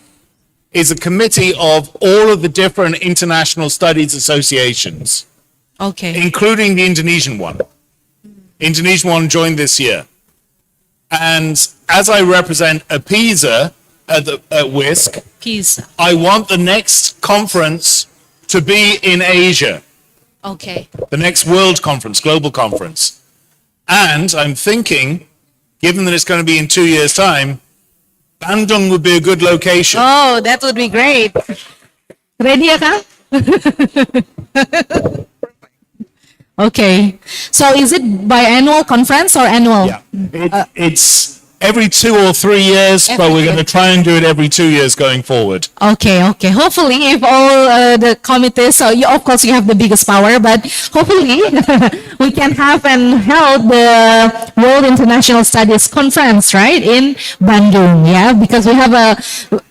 is a committee of all of the different international studies associations, Okay. including the Indonesian one. Indonesian one joined this year. And as I represent APISA at WISC, Peace. I want the next conference to be in Asia, Okay. the next world conference, global conference. And I'm thinking, given that it's going to be in 2 years' time, Bandung would be a good location. Oh, that would be great. Ready ya, Kang? Okay. So is it biannual conference or annual? Yeah. It's every 2 or 3 years, but we're going to try and do it every 2 years going forward. Okay, okay. Hopefully, if all the committees, so you, of course you have the biggest power, but hopefully we can have and held the World International Studies Conference, right, in Bandung, yeah, because we have a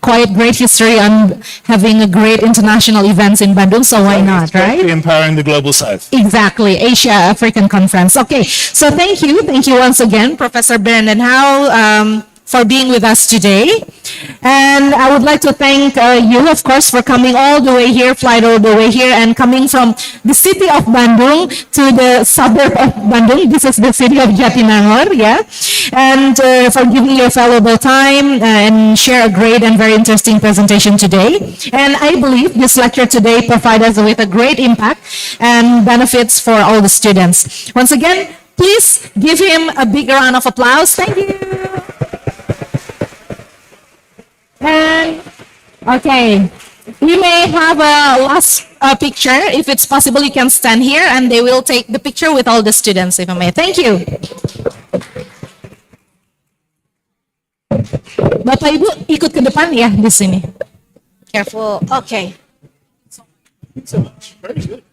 quite great history on having a great international events in Bandung, so why not, right? Empowering the Global South. Exactly, Asia African Conference. Okay, so thank you once again, Professor Bernard Howe, for being with us today. And I would like to thank you, of course, for coming all the way here, flight all the way here, and coming from the city of Bandung to the suburb of Bandung. This is the city of Jatinangor, yeah? And for giving your valuable time and share a great and very interesting presentation today. And I believe this lecture today provides us with a great impact and benefits for all the students. Once again, please give him a big round of applause. Thank you. And, okay, we may have a last picture. If it's possible, you can stand here and they will take the picture with all the students, if I may. Thank you. Bapak Ibu ikut ke depan ya di sini. Careful. Okay. So much. Very good.